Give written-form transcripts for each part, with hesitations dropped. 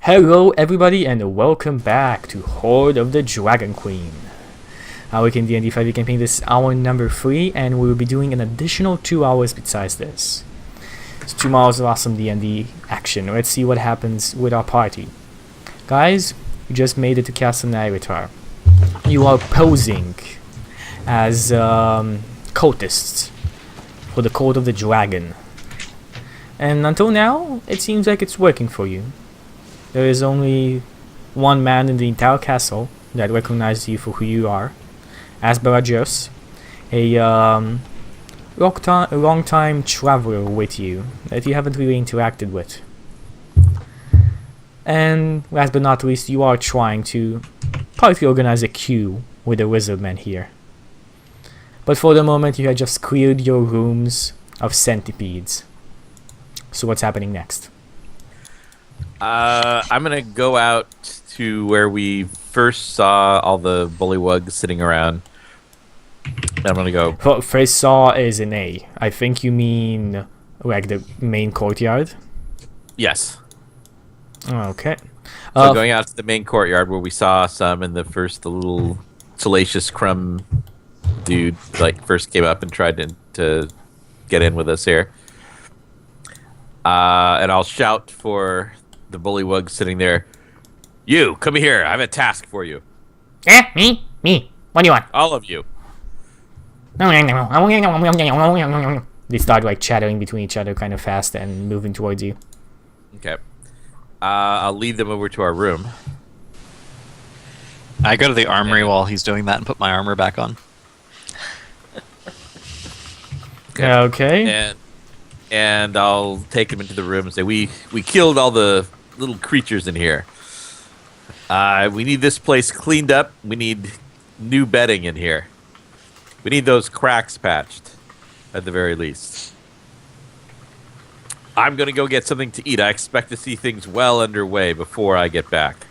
Hello everybody and welcome back to Hoard of the Dragon Queen. Our D&D 5e campaign. This is hour number 3 and we will be doing an additional 2 hours besides this. It's 2 hours of awesome D&D action. Let's see what happens with our party. Guys, you just made it to Castle Nairitar. You are posing as cultists for the Cult of the Dragon. And until now, it seems like it's working for you. There is only one man in the entire castle that recognizes you for who you are, Asbarajos, a long-time traveler with you that you haven't really interacted with. And last but not least, you are trying to partly organize a queue with the wizardmen here. But for the moment, you have just cleared your rooms of centipedes. So what's happening next? I'm gonna go out to where we first saw all the bullywugs sitting around. I'm gonna go. Well, first saw is an A. I think you mean like the main courtyard. Yes. Okay. So going out to the main courtyard where we saw some, and the little salacious crumb dude like first came up and tried to get in with us here. And I'll shout for the bullywug sitting there. You, come here. I have a task for you. Me? What do you want? All of you. They start like chattering between each other kind of fast and moving towards you. Okay. I'll lead them over to our room. I go to the armory while he's doing that and put my armor back on. Okay. And I'll take them into the room and say, we killed all the little creatures in here. We need this place cleaned up. We need new bedding in here. We need those cracks patched, at the very least. I'm going to go get something to eat. I expect to see things well underway before I get back.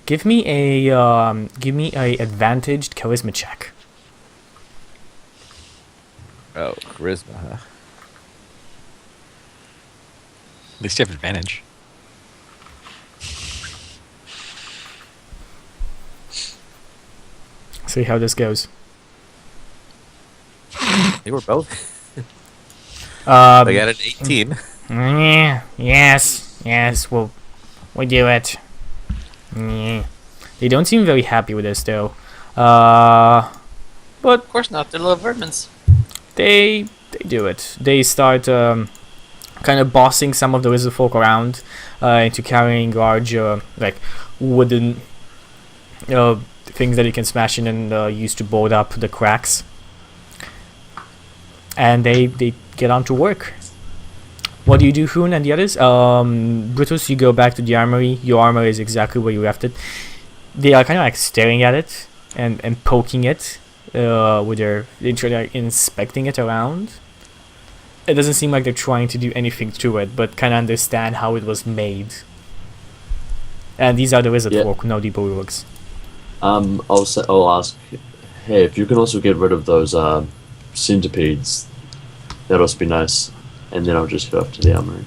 Give me a advantaged charisma check. Oh, charisma, huh? At least you have advantage. See how this goes. They were both. I I got an 18. Yes, we'll do it. They don't seem very happy with this though. But Of course not, they're little vermins. they do it. They start kind of bossing some of the wizard folk around into carrying large like wooden things that you can smash in and use to board up the cracks. And they get on to work. What do you do, Hoon and the others? Brutus, you go back to the armory. Your armor is exactly where you left it. They are kind of like staring at it and poking it with they're like inspecting it around. It doesn't seem like they're trying to do anything to it, but kind of understand how it was made. And these are the wizard folk, no the bullywugs. I'll ask, hey, if you can also get rid of those centipedes, that'd also be nice. And then I'll just go up to the armory.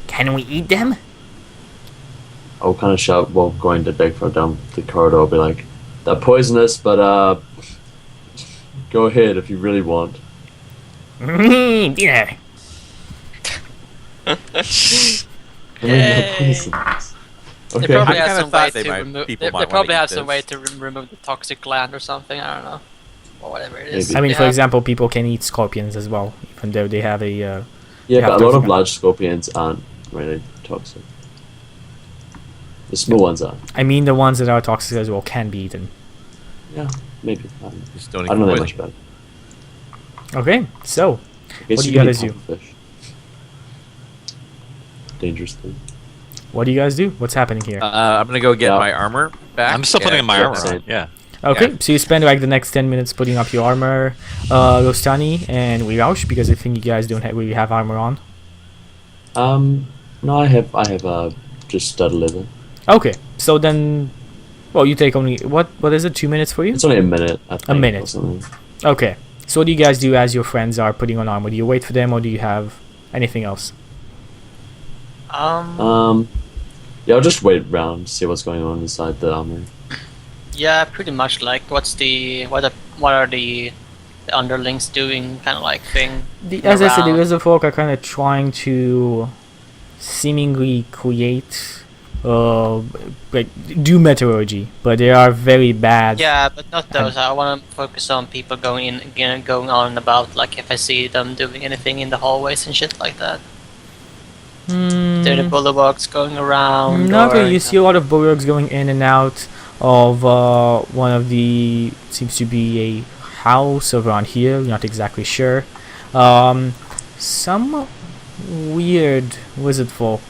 Can we eat them? I'll kind of shout while going to beg for down the corridor. I'll be like, they're poisonous, but go ahead if you really want. Dinner. They're poisonous. They Okay. probably I have kinda some way thought to they might- remove. people They might probably wanna have eat some this. way to remove the toxic gland or something. I don't know, or whatever it is. Maybe. I mean, They for have- example, people can eat scorpions as well, even though they have a. Yeah, have but a lot toxic- of large scorpions aren't really toxic. The small ones are. I mean, the ones that are toxic as well can be eaten. Yeah, maybe. I don't know. Just don't I don't know that eat much poison. about it. Okay, so I guess What do you can guys eat do? pufferfish. Dangerous thing. what do you guys do? What's happening here? I'm going to go get Yeah. my armor back. I'm still putting and- my yeah, armor same. on. Yeah. Okay, yeah. so you spend like the next 10 minutes putting up your armor, Rostani and Wiraush, because I think you guys don't really have armor on. No, I have just stud leather. Okay, so then, well, you take only what is it? 2 minutes for you? It's only a minute. I think, minute. Or something. Okay, So what do you guys do as your friends are putting on armor? Do you wait for them, or do you have anything else? Yeah, I'll just wait around, see what's going on inside the armory. Yeah, pretty much. Like, what are the underlings doing? Kind of like thing. As I said, the around. lizard folk are kind of trying to seemingly create, like do metallurgy, but they are very bad. Yeah, but not those. I want to focus on people going in, again, going on and about. Like, if I see them doing anything in the hallways and shit like that. There are the bulwarks going around. Not or, really. You see a lot of bulwarks going in and out of one of the seems to be a house around here. Not exactly sure. Some weird wizard folk.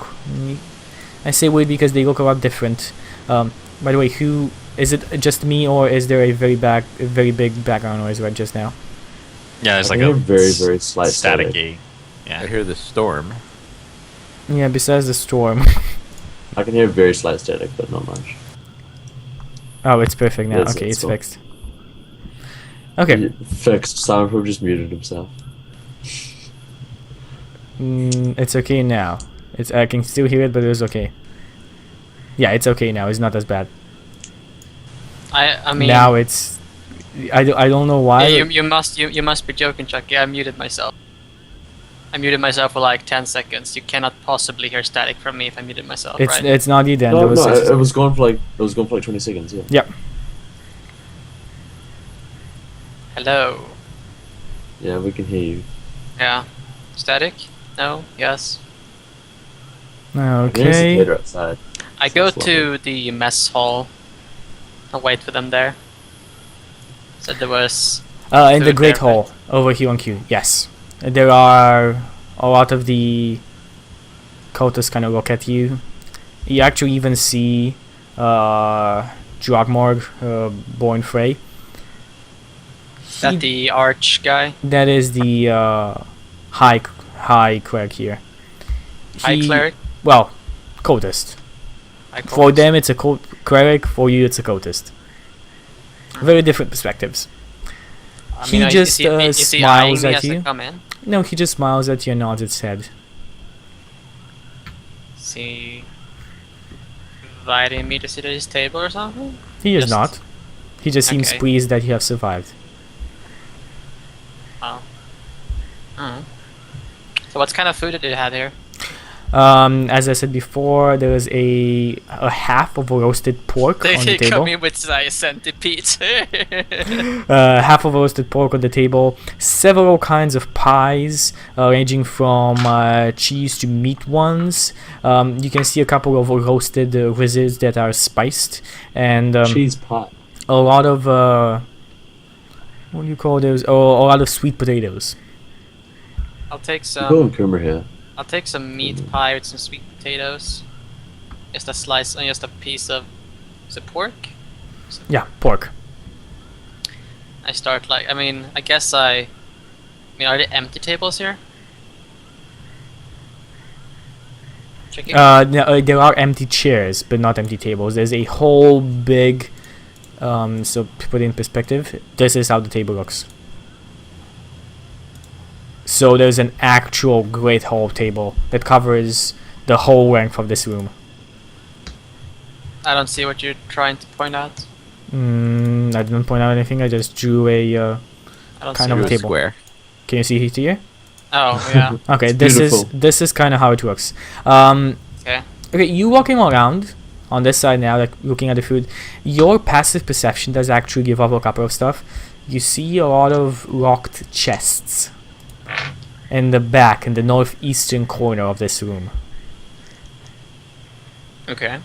I say weird because they look a lot different. By the way, who is it? Just me, or is there a very big background noise right just now? Yeah, there's I like hear a very slight static. staticky. I Yeah. hear the storm. Yeah, besides the storm. I can hear very slight static, but not much. Oh, it's perfect now. Yes, Okay, it's it's cool. fixed. Okay. Fixed. Soundproof just muted himself. It's okay now. I can still hear it, but it was okay. Yeah, it's okay now. It's not as bad. I mean, Now it's. I don't know why. you must be joking, Chucky. I muted myself. I muted myself for like 10 seconds. You cannot possibly hear static from me if I muted myself, It's right? it's not you then. No, There was no, 60 it was going for like 20 seconds. Yeah. Yep. Hello. Yeah, we can hear you. Yeah. Static? No. Yes. There's a Okay. theater outside. I go Sounds to the mess hall and wait for them there. Said there was. In the Food Great there, Hall over here on Q. Yes, there are a lot of the cultists kind of look at you. You actually even see Drogmorg, Born Frey. That the arch guy? That is the high cleric here. High cleric? Well, cultist. High For cultist? them, it's a cleric. For you, it's a cultist. Very different perspectives. I he mean, just is he smiles eyeing me at as I you. come in? No, he just smiles at you and nods his head. Is he inviting me to sit at his table or something? He is Just- not. He just seems Okay. pleased that you have survived. Oh. So what kind of food did you have here? As I said before, there is a half of a roasted pork on the They table. come in with centipedes. Half of a roasted pork on the table. Several kinds of pies, ranging from cheese to meat ones. You can see a couple of roasted wizards that are spiced, and Cheese pie. a lot of what do you call those? Oh, a lot of sweet potatoes. I'll take We call some. him Coomer here. I'll take some meat pie with some sweet potatoes. Just a slice and just a piece of. Is it pork? Yeah, pork. I start like. I mean, I guess I mean, are there empty tables here? Checking. No, there are empty chairs, but not empty tables. There's a whole big. So to put it in perspective, this is how the table looks. So there's an actual Great Hall table that covers the whole length of this room. I don't see what you're trying to point out. I didn't point out anything. I just drew a. I don't Kind see of Through a a table. square. Can you see it here? Oh yeah. Okay, It's this beautiful. is kind of how it works. Okay. Okay, you walking around on this side now, like looking at the food. Your passive perception does actually give up a couple of stuff. You see a lot of locked chests in the back, in the northeastern corner of this room. Okay.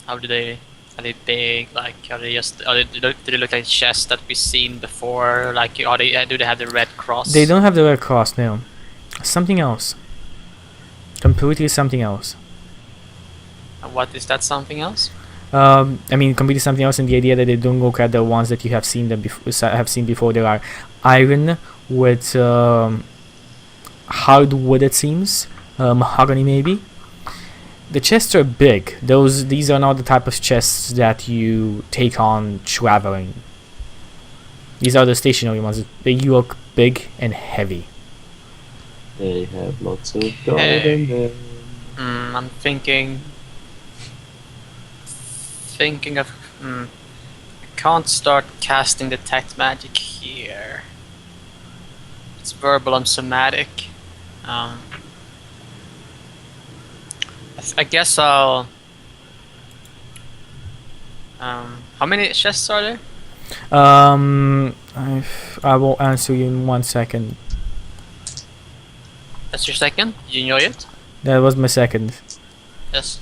How do they? Are they big? Like, are they just? Do they look like chests that we've seen before? Like, are they? Do they have the red cross? They don't have the red cross, no. Something else. Completely something else. And what is that? Something else? I mean, completely something else in the idea that they don't look at the ones that you have seen before. There are iron with hardwood, it seems, mahogany maybe. The chests are big. These are not the type of chests that you take on traveling. These are the stationary ones. They look big and heavy. They have lots of gold in them. I'm thinking of. I can't start casting detect magic here. It's verbal and somatic. I guess I'll. How many chests are there? I will answer you in 1 second. That's your second? You enjoy it? That was my second. Yes.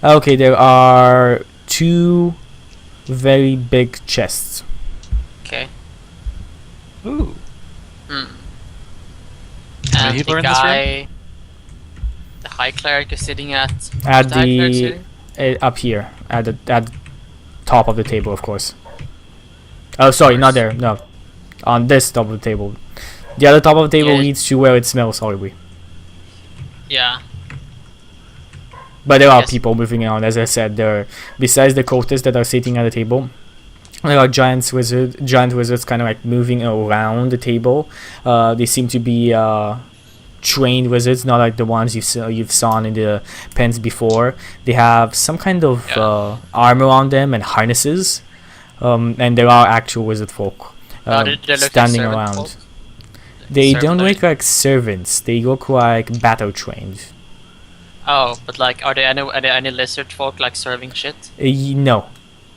Okay, there are 2 very big chests. Okay. Ooh. Hmm. How many And people the are in this room? guy, the high cleric is sitting at. At the high cleric the sitting? up here, at the top of the table, of course. Oh, sorry, not there. No, on this top of the table. The other top of the table Yeah. leads to where it smells horribly. Yeah. But there are Yes. people moving around, as I said. There, besides the cultists that are sitting at the table, there are giant wizards, kind of like moving around the table. They seem to be trained wizards, not like the ones you've seen in the pens before. They have some kind of armor on them and harnesses, and there are actual wizard folk They look like standing servant around. folk. They don't Servant, look like servants. They look like battle trained. Oh, but like, are there any lizard folk like serving shit? No.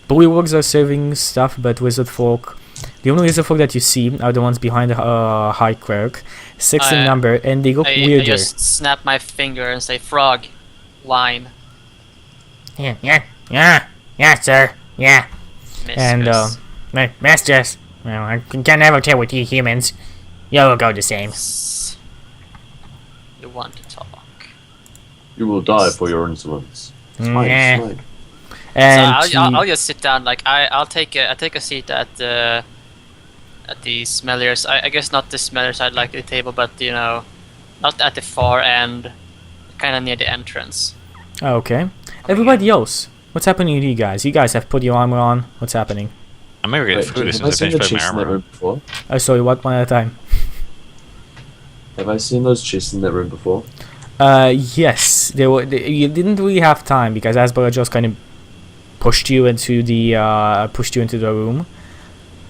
Bullywugs are serving stuff, but wizard folk, the only wizard folk that you see are the ones behind the high cleric, 6 in number, and they look I weirder. just snap my finger and say, "Frog, wine." Yeah, sir, yeah. And Mistress. masters, well, I can never tell with you humans. You'll go the same. You want to talk? You will die for your insolence. Smite, Yeah. smite. And So I'll just sit down. Like I'll take a seat at the smellers. I guess not the smeller side like the table, but you know, not at the far end, kind of near the entrance. okay. Everybody else, what's happening to you guys? You guys have put your armor on. What's happening? I'm gonna get Wait, food as have soon I as I seen the finish putting my chests in that armor on. room before? Oh, sorry, what? One at a time. Have I seen those chests in that room before? Yes. You didn't really have time because Asbella just kind of pushed you into the room.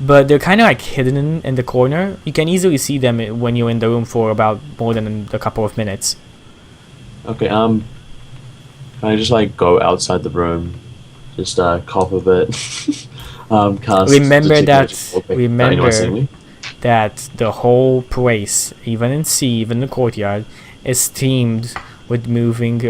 But they're kind of like hidden in the corner. You can easily see them when you're in the room for about more than a couple of minutes. Okay, can I just like go outside the room, just cough a bit, cast Remember detect that- magic spell, pick- remember- anyone see me? That the whole place, even in sea, even the courtyard, is themed with moving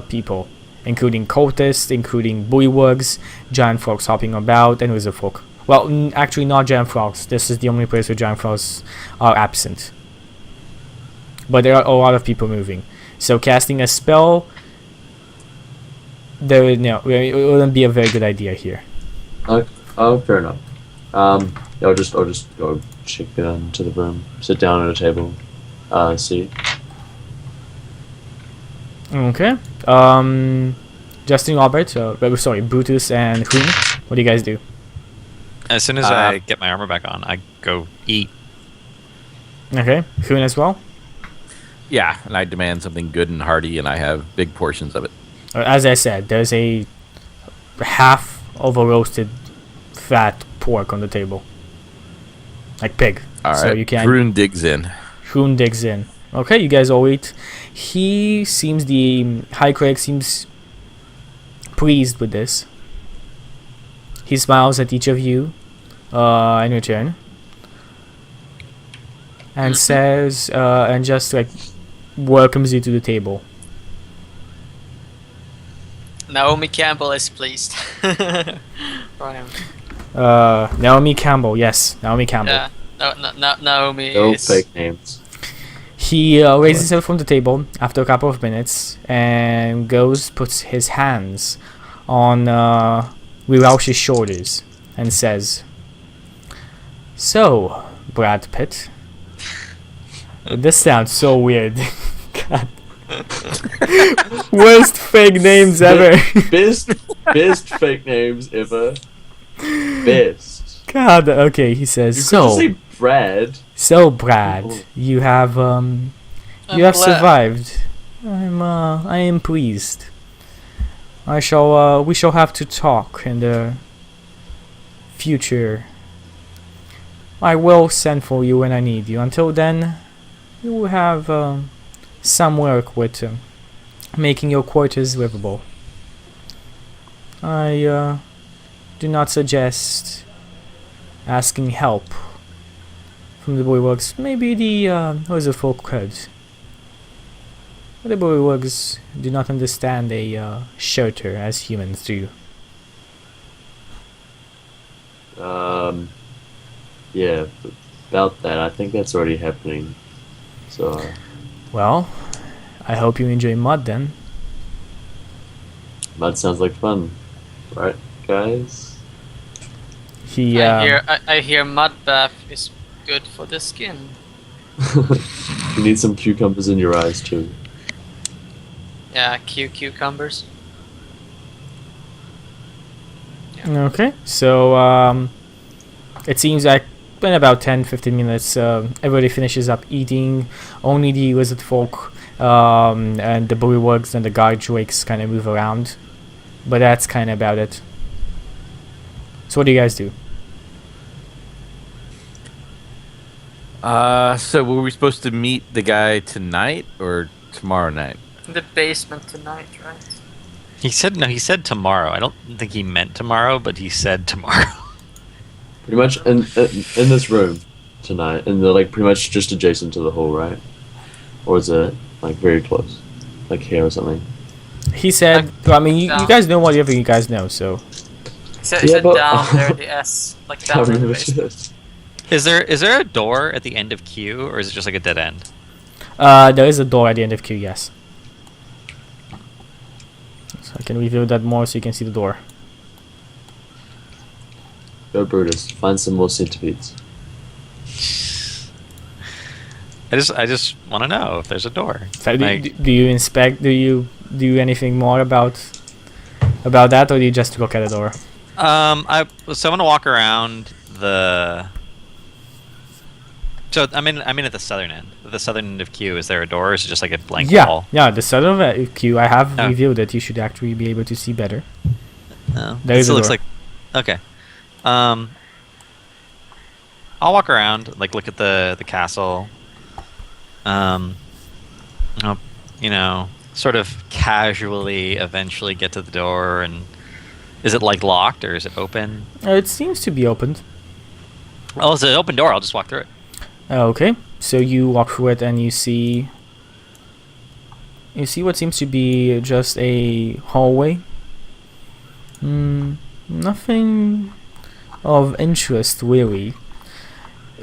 people, including cultists, including bullywugs, giant frogs hopping about, and wizard folk. Well, actually not giant frogs. This is the only place where giant frogs are absent. But there are a lot of people moving. So casting a spell, it wouldn't be a very good idea here. Oh, fair enough. I'll just go check into the room, sit down at a table, see. Okay. Justin, Robert, sorry, Brutus and Hoon. What do you guys do? As soon as I get my armor back on, I go eat. Okay, Hoon as well. Yeah, and I demand something good and hearty, and I have big portions of it. As I said, there's a half of a roasted fat pork on the table, like pig. All right, So you can. Vroon digs in. Hoon digs in. Okay, you guys all eat. The high cleric seems pleased with this. He smiles at each of you in return. And says, and just like welcomes you to the table. Naomi Campbell is pleased. Brian. Naomi Campbell, yes, Naomi Campbell. Yeah. Naomi No is. fake names. He raises himself from the table after a couple of minutes and puts his hands on Roush's shoulders and says, "So, Brad Pitt, this sounds so weird. God. Worst fake names ever." Best fake names ever. Best. God, okay, he says, You could so, just say Brad. so Brad, you have I'm glad. survived. I am pleased. We shall have to talk in the future. I will send for you when I need you. Until then, you will have some work with making your quarters livable. I do not suggest asking help from the Bullywugs. Maybe the other folk could. The Bullywugs do not understand a shelter as humans do. Yeah, about that, I think that's already happening. So, Well, I hope you enjoy mud then. mud sounds like fun, right, guys? He I hear mud bath is good for the skin. You need some cucumbers in your eyes too. Yeah, cucumbers. Okay, so it seems like in about 10-15 minutes, everybody finishes up eating. Only the lizard folk and the bullywugs and the guard drakes kind of move around, but that's kind of about it. So what do you guys do? So were we supposed to meet the guy tonight or tomorrow night? In the basement tonight, right? He said no. He said tomorrow. I don't think he meant tomorrow, but he said tomorrow. Pretty much in this room tonight, and they're like pretty much just adjacent to the hall, right? Or is it like very close, like here or something? He said, I mean, you guys know whatever you guys know, so. He said Yeah, but- down there, the S, like I down there in the remember basement. this. Is there a door at the end of Q, or is it just like a dead end? There is a door at the end of Q, yes. So I can reveal that more so you can see the door. Go Brutus, find some more centipedes. I just want to know if there's a door. So Like- do you inspect? Do you do anything more about that, or do you just look at the door? So I'm gonna walk around the. So I'm in at the southern end. At the southern end of Q, is there a door, or is it just like a blank wall? Yeah. The side of Q, I have Oh. revealed it. You should actually be able to see better. No. There It is a still looks door. like. Okay. I'll walk around, like look at the castle. I'll, sort of casually eventually get to the door, and is it like locked or is it open? It seems to be opened. Oh, it's an open door. I'll just walk through it. Okay, so you walk through it and you see what seems to be just a hallway. Nothing of interest really,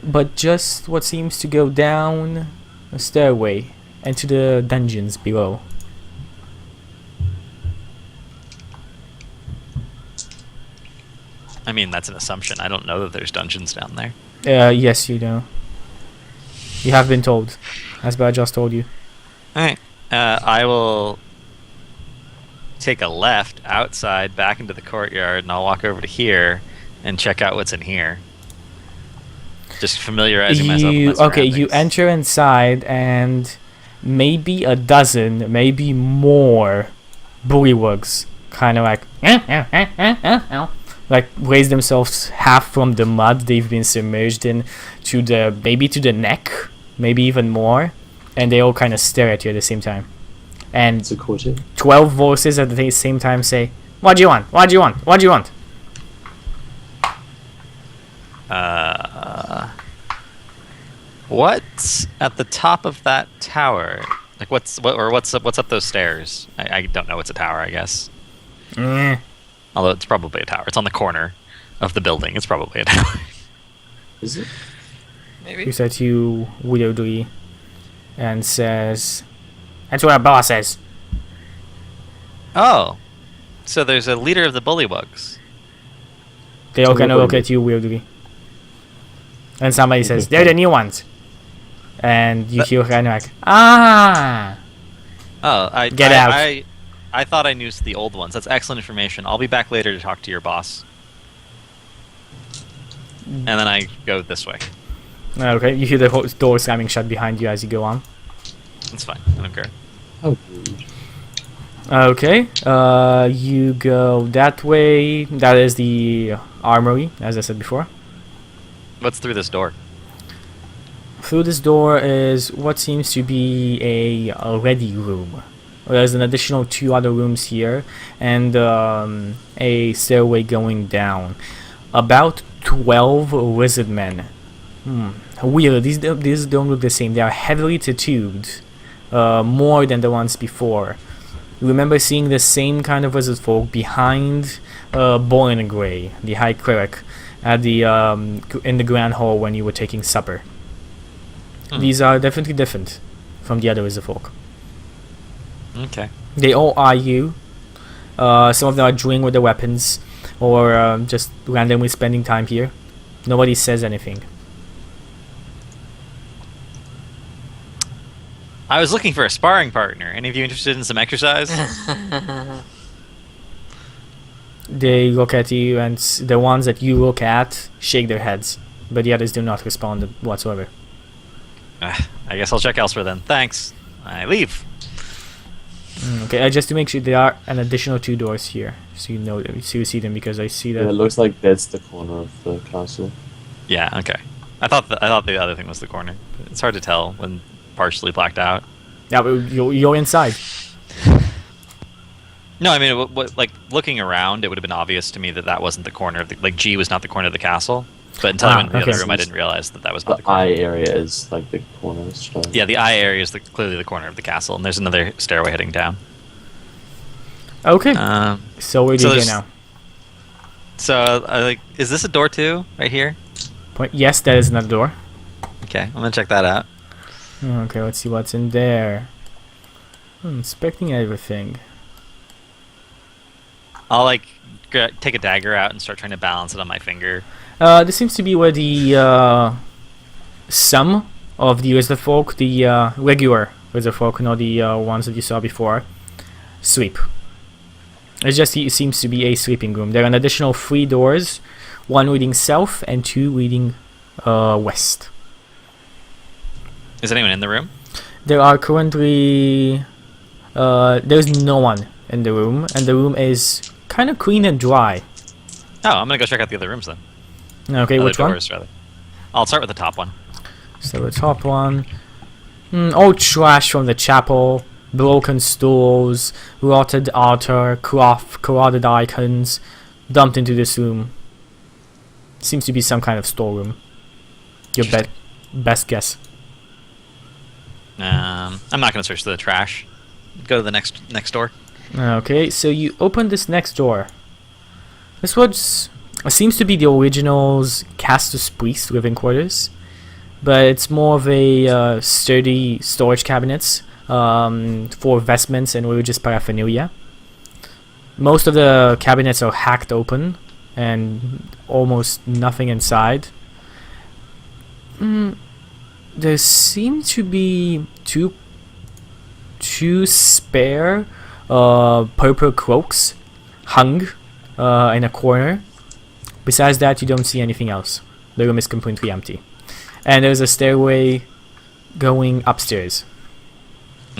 but just what seems to go down a stairway into the dungeons below. I mean, that's an assumption. I don't know that there's dungeons down there. Yes, you know. You have been told, as I just told you. Alright. I will take a left outside back into the courtyard, and I'll walk over to here and check out what's in here. Just familiarizing myself with my Okay, you surroundings. enter inside and maybe a dozen, maybe more bullywugs kind of like raise themselves half from the mud they've been submerged in to the neck, maybe even more, and they all kind of stare at you at the same time. And It's a quartet. 12 voices at the same time say, "What do you want? What do you want? What do you want?" What's at the top of that tower? Like what's up those stairs? I don't know. It's a tower, I guess. Eh. Although it's probably a tower. It's on the corner of the building. It's probably a tower. Is it? Maybe. He said to you weirdly and says, "That's what our boss says." Oh, so there's a leader of the bullywugs. They all So kind of what look do you at you weirdly. And somebody says, "They're the new ones." And you hear kind of like, "Ah!" Oh, Get out. I thought I knew the old ones. That's excellent information. I'll be back later to talk to your boss. and then I go this way. Okay, you hear the door slamming shut behind you as you go on. It's fine. I don't care. How rude. Okay, you go that way. That is the armory, as I said before. What's through this door? Through this door is what seems to be a ready room. There's an additional 2 other rooms here, and a stairway going down. About 12 wizard men. Weird, these don't look the same. They are heavily tattooed, more than the ones before. You remember seeing the same kind of wizard folk behind Borin Grey, the High Cleric, at the in the Grand Hall when you were taking supper. These are definitely different from the other wizard folk. Okay. They all eye you. Some of them are drilling with their weapons, or just randomly spending time here. Nobody says anything. I was looking for a sparring partner. Any of you interested in some exercise? They look at you, and the ones that you look at shake their heads, but the others do not respond whatsoever. I guess I'll check elsewhere then. Thanks. I leave. Okay, just to make sure, there are an additional 2 doors here, so you know them, so you see them, because I see Yeah, it that. looks like that's the corner of the castle. Yeah. Okay. I thought the other thing was the corner. But it's hard to tell when partially blacked out. Yeah, but you're inside. No, I mean, like looking around, it would have been obvious to me that that wasn't the corner of the like G was not the corner of the castle. But until I went to the okay. other room, I didn't realize that that was not The the corner. eye area is like the corner. So. Yeah, the eye area is clearly the corner of the castle, and there's another stairway heading down. Okay, Um, so where do so you go there's- now? so, like, is this a door too, right here? Yes, there is another door. Okay, I'm gonna check that out. Okay, let's see what's in there. Inspecting everything. I'll like take a dagger out and start trying to balance it on my finger. This seems to be where the some of the wizard folk, the regular wizard folk, not the ones that you saw before, sleep. It seems to be a sleeping room. There are an additional 3 doors, 1 leading south and 2 leading west. Is anyone in the room? There are currently there's no one in the room, and the room is kind of clean and dry. Oh, I'm gonna go check out the other rooms then. Okay, Other which one? doors, rather. I'll start with the top one. So the top one. Old trash from the chapel, broken stools, rotted altar, cloth, corroded icons, dumped into this room. Seems to be some kind of storeroom. Your best guess. I'm not gonna search the trash. Go to the next door. Okay, so you open this next door. This was seems to be the original's Castus Priest living quarters, but it's more of a sturdy storage cabinets for vestments and religious paraphernalia. Most of the cabinets are hacked open and almost nothing inside. There seem to be two spare purple cloaks hung in a corner. Besides that, you don't see anything else. The room is completely empty. And there's a stairway going upstairs.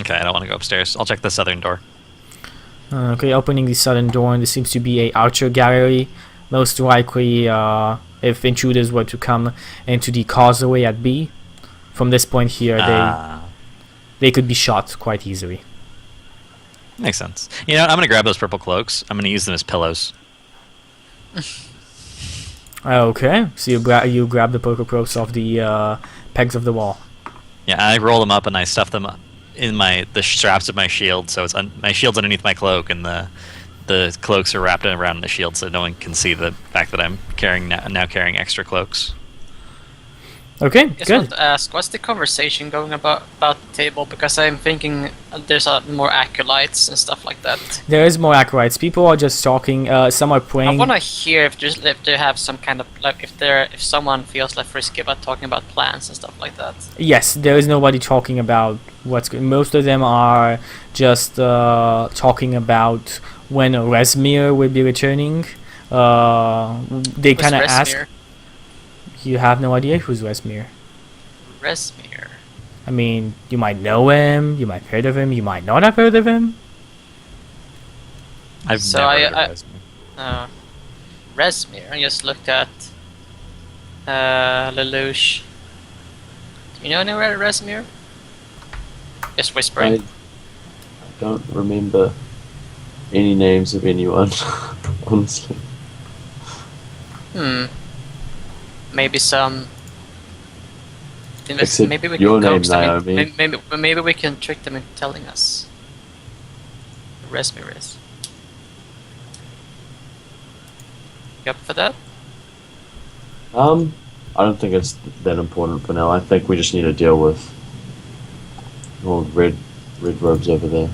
Okay, I don't want to go upstairs. I'll check the southern door. Okay, opening the southern door, and there seems to be a outer gallery. Most likely, if intruders were to come into the causeway at B, from this point here, they could be shot quite easily. Makes sense. You know, I'm gonna grab those purple cloaks. I'm gonna use them as pillows. Okay, so you grab the purple cloaks off the pegs of the wall. Yeah, I roll them up and I stuff them in the straps of my shield, so it's my shield's underneath my cloak, and the cloaks are wrapped around the shield, so no one can see the fact that I'm now carrying extra cloaks. Okay, Just good. want to ask, what's the conversation going about the table? Because I'm thinking there's more acolytes and stuff like that. There is more acolytes. People are just talking. Some are I praying. want to hear if they have some kind of like if someone feels like risky about talking about plans and stuff like that. Yes, there is nobody talking about what's going. Most of them are just talking about when Resmir will be returning. They kind of ask. You have no idea who's Resmir. Resmir. I mean, you might know him, you might have heard of him, you might not have heard of him. I've So never I- heard of Resmir. Resmir. I just looked at Lelouch. Do you know anywhere Resmir? Just I whispering. don't remember any names of anyone, honestly. Maybe some. Except Maybe we your can name, coax them. Naomi. Maybe we can trick them into telling us. Who Resmir is. You up for that? I don't think it's that important for now. I think we just need to deal with old red robes over there.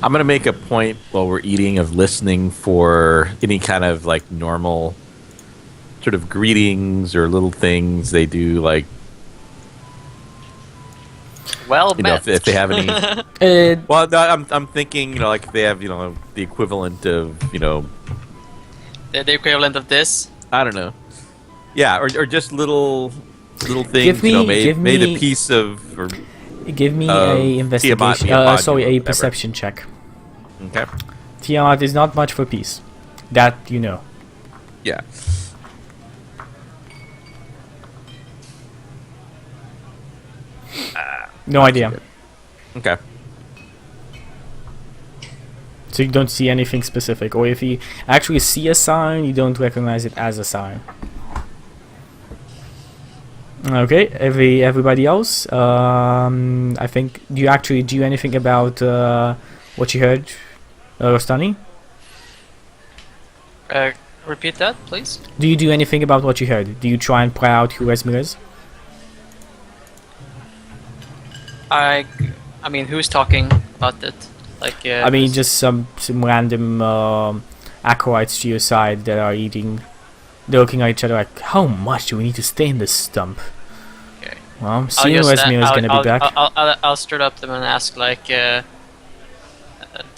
I'm gonna make a point while we're eating of listening for any kind of like normal sort of greetings or little things they do, like Well you know met. if they have any. Well, no, I'm thinking like if they have the equivalent of the equivalent of this. I don't know, yeah, or just little things. Give me- give made me- a piece of. Or, Give me Tiamat, a investigation. Tiamat, Sorry, a whatever. perception check. okay, Tiamat is not much for peace. That you know. yeah. No idea. Okay. So you don't see anything specific, or if you actually see a sign, you don't recognize it as a sign. Okay, everybody else. I think. Do you actually do anything about what you heard, Rostani? Repeat that, please. Do you do anything about what you heard? Do you try and pry out who Resmir is? I mean, who's talking about it? Like, I mean, just some random acolytes to your side that are eating. They're looking at each other like, how much do we need to stay in this stump? Okay. Well, soon Resmir is going to be back. I'll stir up them and ask, like, do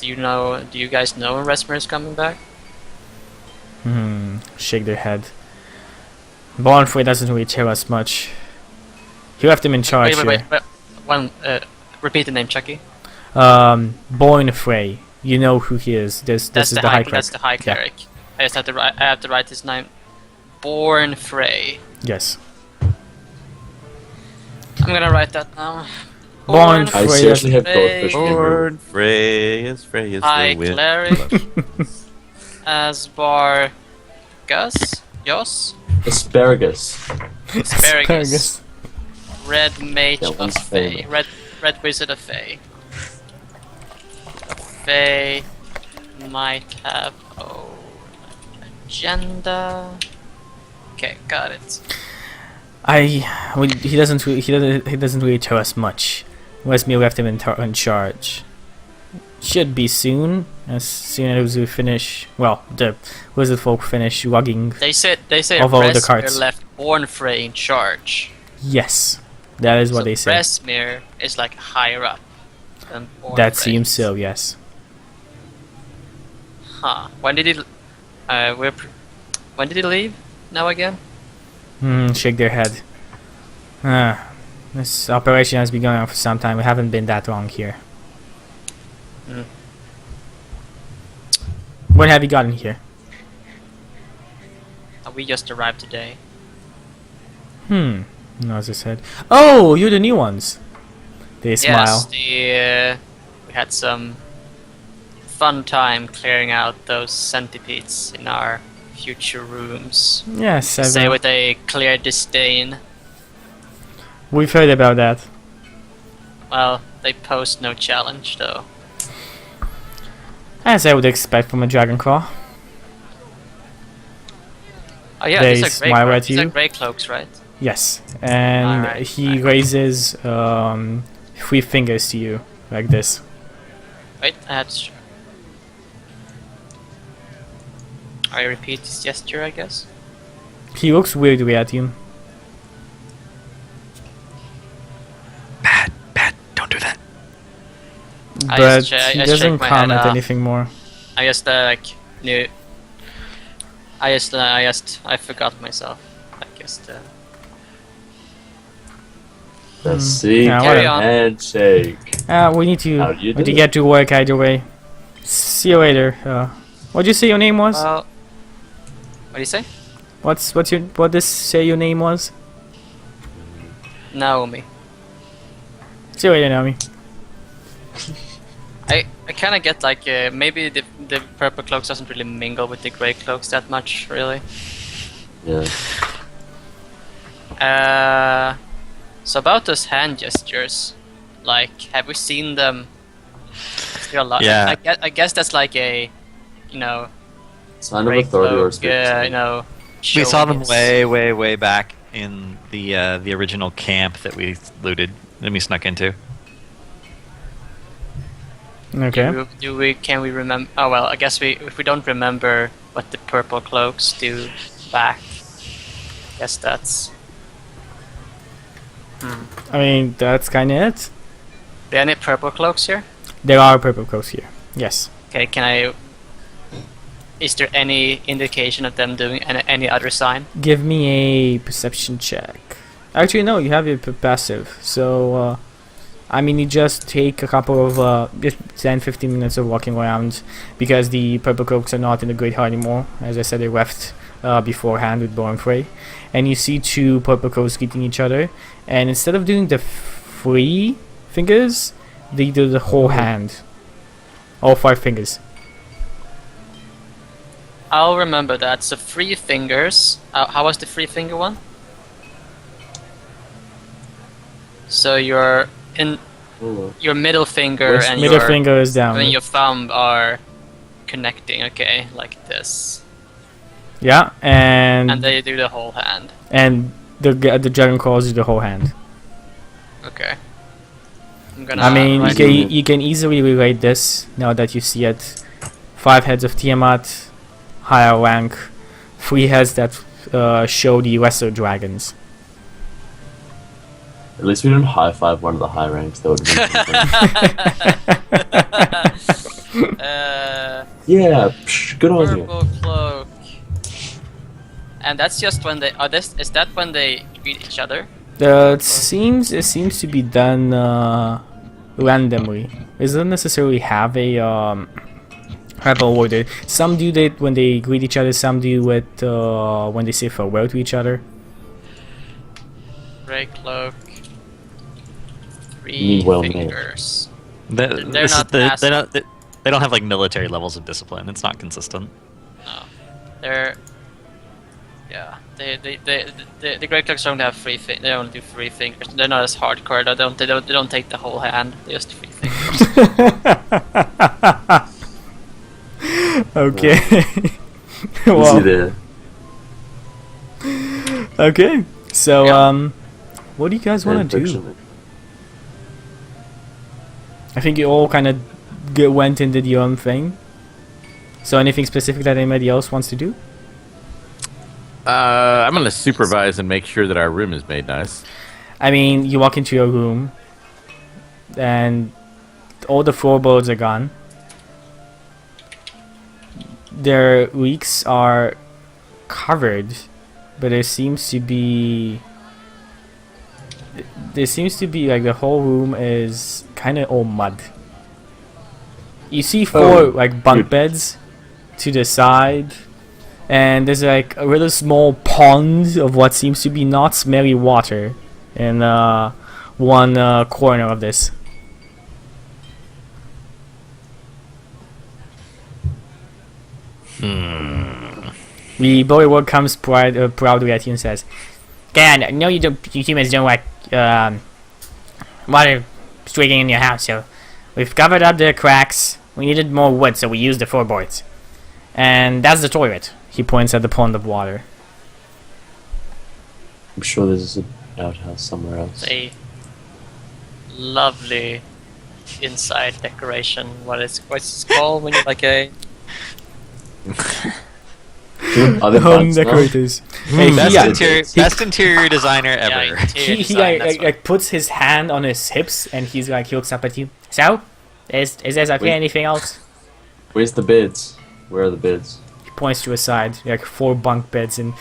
you guys know when Resmir is coming back? Shake their head. Bornfrey doesn't really tell us much. You left him in charge Wait. here. Repeat the name, Chucky. Bornfrey. You know who he is. This That's is the high That's the high Yeah. cleric. I just have to write. I have to write his name. Born Frey. Yes. I'm gonna write that now. Born I Frey seriously have Frey. goldfish memory. Born Frey is High the wind. cleric. Asbar. Yos. Asparagus. Asparagus. Red Mage That of one's Fae. famous. Red Wizard of Fae. Fae might have own agenda. Okay, got it. He doesn't really tell us much. Resmir left him in charge. Should be soon, as soon as we finish. Well, the wizard folk finish lugging. They said Of all the Resmir carts. left Born Frey in charge. Yes, that is what So they say. Resmir is like higher up than Born That Frey. seems so. Yes. Huh. When did he? When did he leave? Now again? Shake their head. This operation has been going on for some time. We haven't been that long here. When have you gotten here? We just arrived today. Nods his head. Oh, you're the new ones. They smile. Yes, we had some fun time clearing out those centipedes in our future rooms. Yes, Say with a clear disdain. we've heard about that. Well, they pose no challenge, though. As I would expect from a dragon claw. Oh yeah, They these are grey smile cloaks. at These are you. grey cloaks, right? Yes, and Alright, he alright. raises 3 fingers to you like this. Wait, I had to. I repeat this gesture, I guess. He looks weirdly at you. Bad. Don't do that. I But just he shake doesn't my head comment off. anything more. I just like knew. I forgot myself. I guess The secret Yeah, Carry on. handshake. We need to, How do you we need to do get to work either way. See you later. What'd you say your name was? Well, what do you say? What does say your name was? Naomi. See you later, Naomi. I kind of get like maybe the purple cloaks doesn't really mingle with the grey cloaks that much, really. Yeah. So about those hand gestures, like, have we seen them? Is there a lot? Yeah. I guess that's like a, you know, Sign of grey authority or cloak, spirit. you know. We saw them showing his- way back in the original camp that we looted and we snuck into. Okay. Can we remember? Oh well, I guess if we don't remember what the purple cloaks do back, I guess that's. I mean, that's kind of it. There any purple cloaks here? There are purple coats here. Yes. Okay, can I? Is there any indication of them doing any other sign? Give me a perception check. Actually, no, you have your passive. So, I mean, you just take a couple of 10-15 minutes of walking around because the purple cloaks are not in the Great Hall anymore. As I said, they left beforehand with Bornfrey. And you see two purple cloaks greeting each other. And instead of doing the three fingers, they do the whole hand. All 5 fingers. I'll remember that. So 3 fingers. How was the 3-finger one? So your middle finger and Middle your finger is down. and your thumb are connecting. Okay, like this, Yeah, and and they do the whole hand. the dragon calls you the whole hand. Okay. I'm gonna. I mean, write- you can easily relate this now that you see it. 5 heads of Tiamat, higher rank. 3 heads that show the lesser dragons. At least we didn't high five one of the high ranks. That would have been Yeah, good on you. Purple cloak. And that's just when they. Is that when they greet each other? It seems to be done randomly. It doesn't necessarily have a order. Some do that when they greet each other. Some do it when they say farewell to each other. Grey cloak. 3 mean well made. fingers. They're They're not passive. they don't have like military levels of discipline. It's not consistent. No, they're. Yeah, the Grey Cloaks don't have 3 fingers. They only do 3 fingers. They're not as hardcore. They don't take the whole hand. They just 3 fingers. Okay. Easy Well, there. okay. So Yeah. what do you guys want And to do? fiction. I think you all kind of went and did your own thing. So anything specific that anybody else wants to do? I'm gonna supervise and make sure that our room is made nice. I mean, you walk into your room, and all the floorboards are gone. Their leaks are covered, but there seems to be like the whole room is kind of all mud. You see 4 like bunk good. beds to the side, and there's like a really small pond of what seems to be not smelly water in one corner of this. The bodywork comes proudly at you and says, "God, no, you humans don't like water streaking in your house, so we've covered up the cracks. We needed more wood, so we used the floorboards. And that's the toilet." He points at the pond of water. I'm sure there's an outhouse somewhere else. A lovely inside decoration. What's it called when you like a Are there Home bugs now? decorators. Hey, Best interior designer ever. yeah, interior he design, that's what- like puts his hand on his hips and he looks up at you. So, is this okay? Wait. Anything else? Where's the beds? Where are the beds? He points to a side, like 4 bunk beds in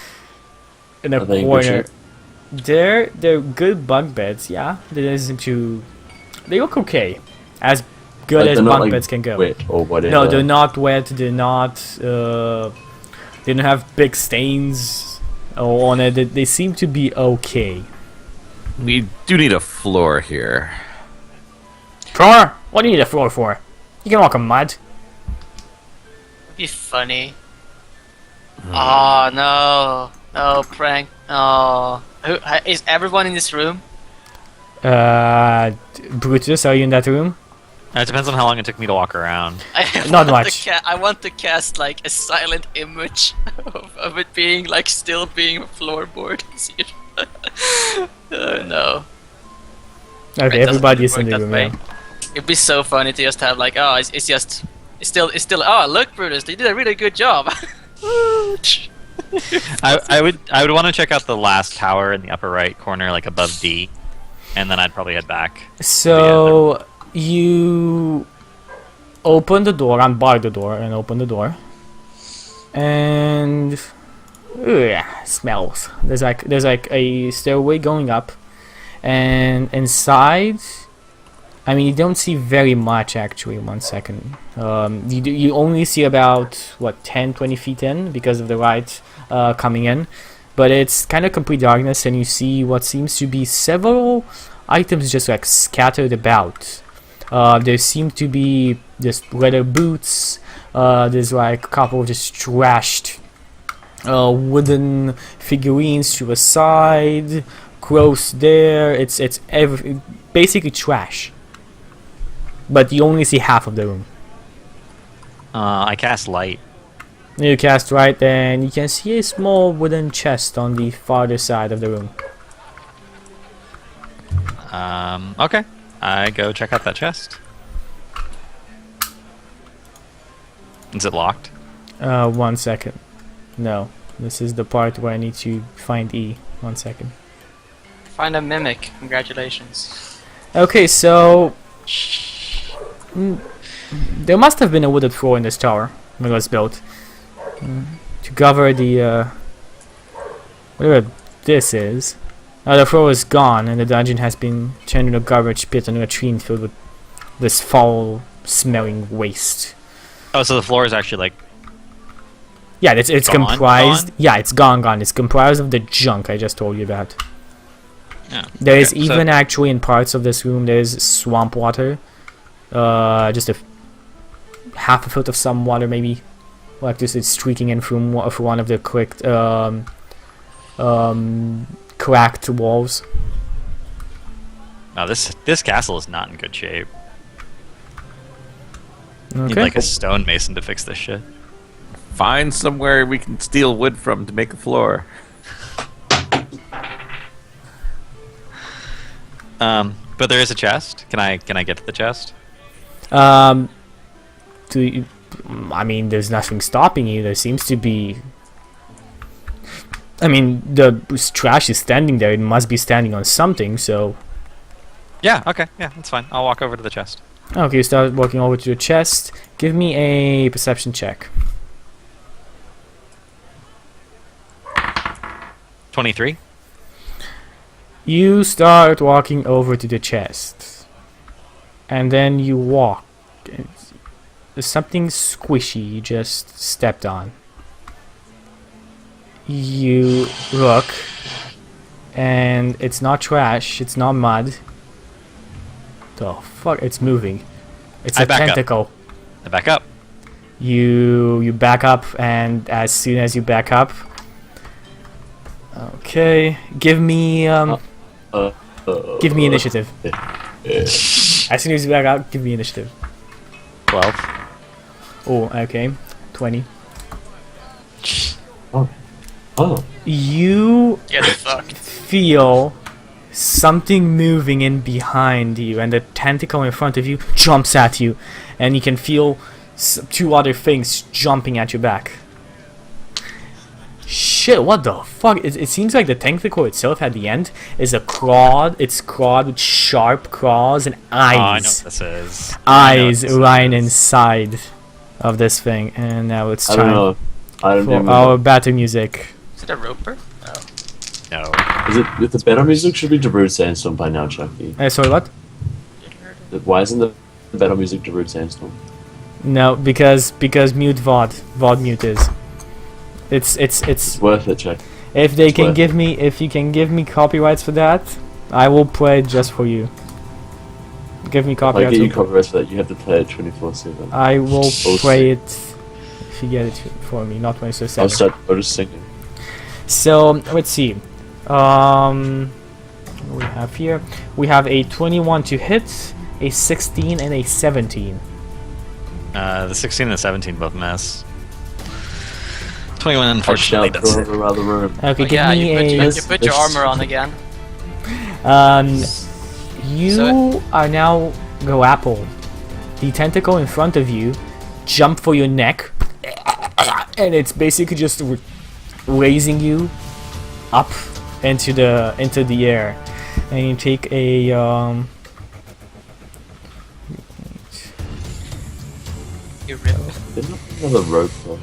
a Are they in good corner. shape? They're good bunk beds, yeah. They look okay, as good Like, as they're not, bunk like, beds can go. wet or whatever. No, they're not wet. They're not. They don't have big stains on it. They seem to be okay. We do need a floor here. Floor? What do you need a floor for? You can walk on mud. It'd be funny. Oh no, no prank. Oh, is everyone in this room? Brutus, are you in that room? It depends on how long it took me to walk around. Not want much. I want to cast like a silent image of it being like still being a floorboard. See it? Oh no. Okay, It doesn't everybody is in work the that room way. now. It'd be so funny to just have like, oh, it's still. Oh, look, Brutus, they did a really good job. I would want to check out the last tower in the upper right corner, like above D, and then I'd probably head back. So you open the door, unbar the door, and open the door, and smells. There's like a stairway going up, and inside, I mean, you don't see very much actually. 1 second. You only see about what 10-20 feet in because of the light coming in, but it's kind of complete darkness, and you see what seems to be several items just like scattered about. There seem to be just leather boots. There's like a couple of just trashed wooden figurines to a side. Close there. It's basically trash. But you only see half of the room. I cast light. You cast right, and you can see a small wooden chest on the farther side of the room. Okay. I go check out that chest. Is it locked? 1 second. No, this is the part where I need to find E. 1 second. Find a mimic. Congratulations. Okay, so there must have been a wooded floor in this tower when it was built to cover the whatever this is. The floor is gone, and the dungeon has been turned into a garbage pit and a latrine filled with this foul-smelling waste. Oh, so the floor is actually like... Yeah, it's Gone? comprised. Gone? Yeah, it's gone. It's comprised of the junk I just told you about. Yeah. There is Okay, so- even actually in parts of this room there's swamp water, just half a foot of some water maybe, like this is streaking in from one of the cracked walls. No, this castle is not in good shape. Need Okay. like a stonemason to fix this shit. Find somewhere we can steal wood from to make a floor. But there is a chest. Can I get to the chest? I mean, there's nothing stopping you. There seems to be. I mean, the trash is standing there. It must be standing on something. So, Yeah, okay. Yeah, that's fine. I'll walk over to the chest. okay, you start walking over to your chest. Give me a perception check. 23. You start walking over to the chest, and then you walk. There's something squishy you just stepped on. You look, and it's not trash, it's not mud. The fuck? It's moving. It's I a back up. tentacle. I back up. You back up, and as soon as you back up, okay, give me initiative. As soon as you back up, give me initiative. 12. Oh, okay, 20. Oh. You Get fucked. feel something moving in behind you, and the tentacle in front of you jumps at you, and you can feel two other things jumping at your back. Shit, what the fuck? It seems like the tentacle itself at the end is a claw. It's clawed with sharp claws and Oh, I know what eyes. this is. I know what Eyes this lying is. inside of this thing. And now it's I don't time. know. I don't for even our battle music. Is it a roper? Oh. No. Is it with the better music should be Darude Sandstorm by now, Chucky? Sorry, what? Why isn't the better music Darude Sandstorm? No, because mute VOD mute is. It's It's worth it, Chuck. if they it's can worth give me if you can give me copyrights for that, I will play it just for you. Give me If I copyrights. get you for- copyrights for that, you have to play it 24/7. I will Also- play it if you get it for me, not when it's I'll 7. start singing. So let's see. What we have here? We have a 21 to hit, a 16, and a 17. The 16 and the 17 both miss. 21 unfortunately Touchdown does it. throw around the room. Okay, Oh, give yeah, me you put your armor on again. You So- are now grappled. The tentacle in front of you jump for your neck, and it's basically just raising you up into the air, and you take a You rip. There's not another rope though.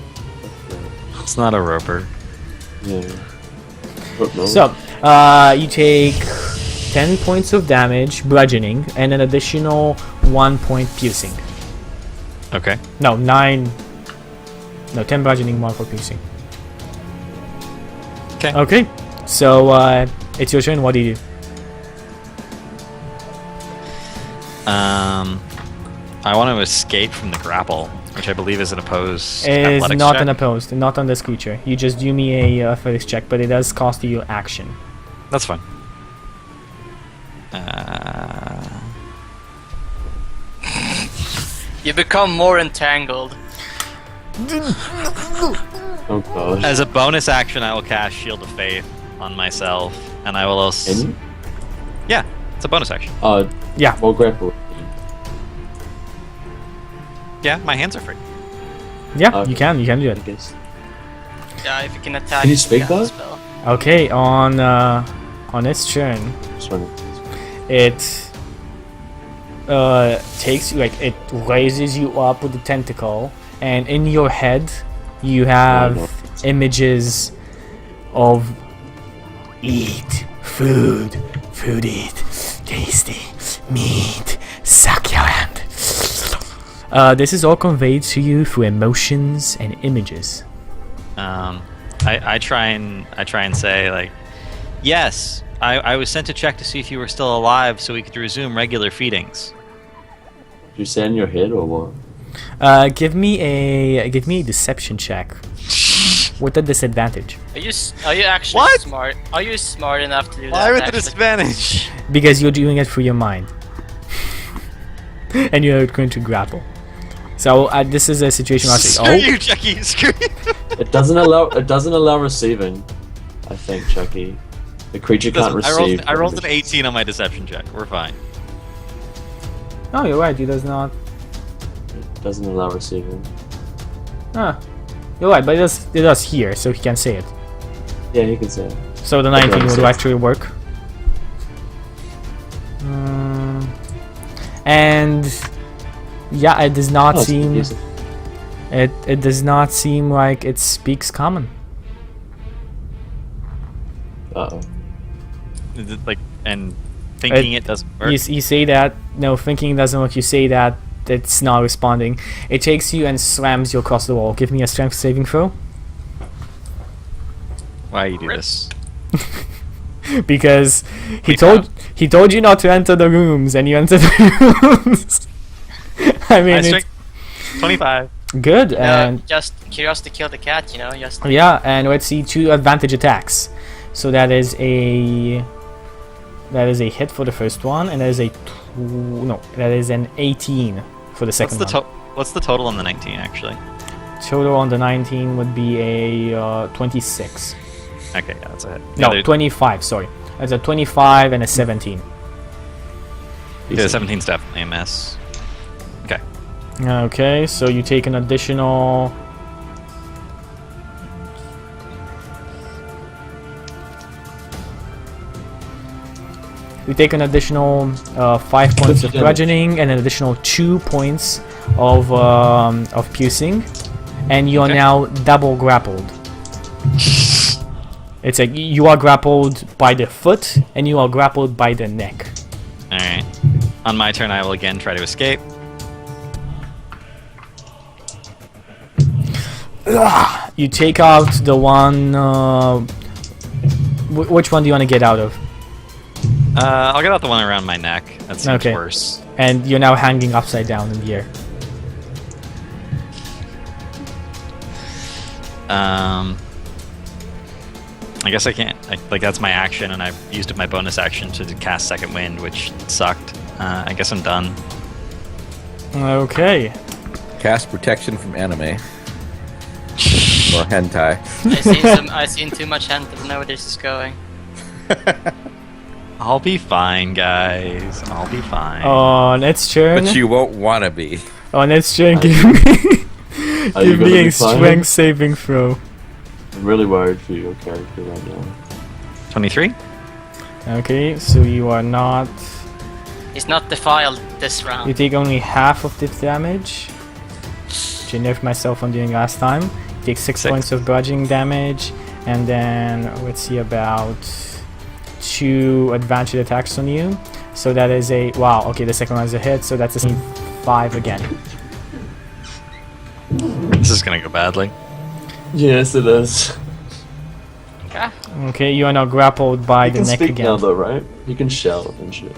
It's not a roper. Yeah. What, no? So, you take 10 points of damage, bludgeoning, and an additional 1 point piercing. Okay. No, 9. No, 10 bludgeoning, 1 for piercing. Okay. Okay, so it's your turn. What do you do? I want to escape from the grapple, which I believe is an opposed It is athletics not check. an opposed, not on this creature. You just do me a athletics check, but it does cost you action. That's fine. You become more entangled. Oh gosh. As a bonus action, I will cast Shield of Faith on myself, and I will also. Can you? Yeah, it's a bonus action. Yeah. More grapple. Yeah, my hands are free. Yeah, Okay. you can do I it. guess. Yeah, if you can attack. Can you speak cast a that? spell. Okay, on its turn, Just wondering. it takes you, like, it raises you up with the tentacle, and in your head you have images of eat food, eat tasty meat, succulent. This is all conveyed to you through emotions and images. I try and say, like, yes, I was sent to check to see if you were still alive so we could resume regular feedings. Do you say in your head or what? Give me a deception check with a disadvantage, Are you actually What? smart? Are you smart enough to do that? Why with the actually? disadvantage? because you're doing it through your mind, and you're going to grapple. So this is a situation where I say, Screw you, Chucky. Screw you. It doesn't allow receiving. I think, Chucky. The creature can't receive. I rolled an 18 on my deception check. We're fine. oh, you're right. He does not. It doesn't allow receiving. Ah, you're right, but it does here, so he can say it. Yeah, you can say it. So the Okay, 19 would so- actually work. And yeah, it does not Oh, it's seem confusing. it does not seem like it speaks common. Uh-oh. Is it, like, and thinking it doesn't work. You say that, no, thinking doesn't work. You say that it's not responding. It takes you and slams you across the wall. Give me a strength saving throw. Why you do this? Because he Wait, he told you not to enter the rooms, and you entered the rooms. I mean, My it's strength 25. good. And Just curiosity killed the cat, you know. Just yeah, and let's see 2 advantage attacks. So that is a hit for the first one, and that is that is an 18 for the second one. What's the total on the 19 actually? Total on the 19 would be a 26. Okay, yeah, that's a hit. No, 25. Sorry, that's a 25 and a 17. Yeah, 17's definitely a miss. Okay. Okay, so you take an additional. You take an additional 5 points of damage. bludgeoning and an additional 2 points of piercing. and you are Okay. now double grappled. It's like you are grappled by the foot, and you are grappled by the neck. Alright. On my turn, I will again try to escape. You take out the one. Which one do you want to get out of? I'll get out the one around my neck. That seems Okay. worse. And you're now hanging upside down in the air. I guess I can't. Like that's my action, and I've used my bonus action to cast Second Wind, which sucked. I guess I'm done. Okay. Cast protection from anime. Or hentai. I've seen too much hand to know where this is going. I'll be fine, guys. I'll be fine. On its turn. But you won't want to be. On its turn, Are give you- me, Are you give gonna me be a fine? strength saving throw. I'm really worried for your character right now. 23. Okay, so you are not. He's not defiled this You round. take only half of the damage. Which I nerfed myself on doing last time. You take 6 Six. points of bludgeoning damage, and then let's see about 2 advanced attacks on you. So that is a wow. Okay, the second one is a hit, so that's a 5 again. This is gonna go badly. Yes, it is. Okay. Okay, you are now grappled by You the can neck speak again. now, though, right? You can shout and shit.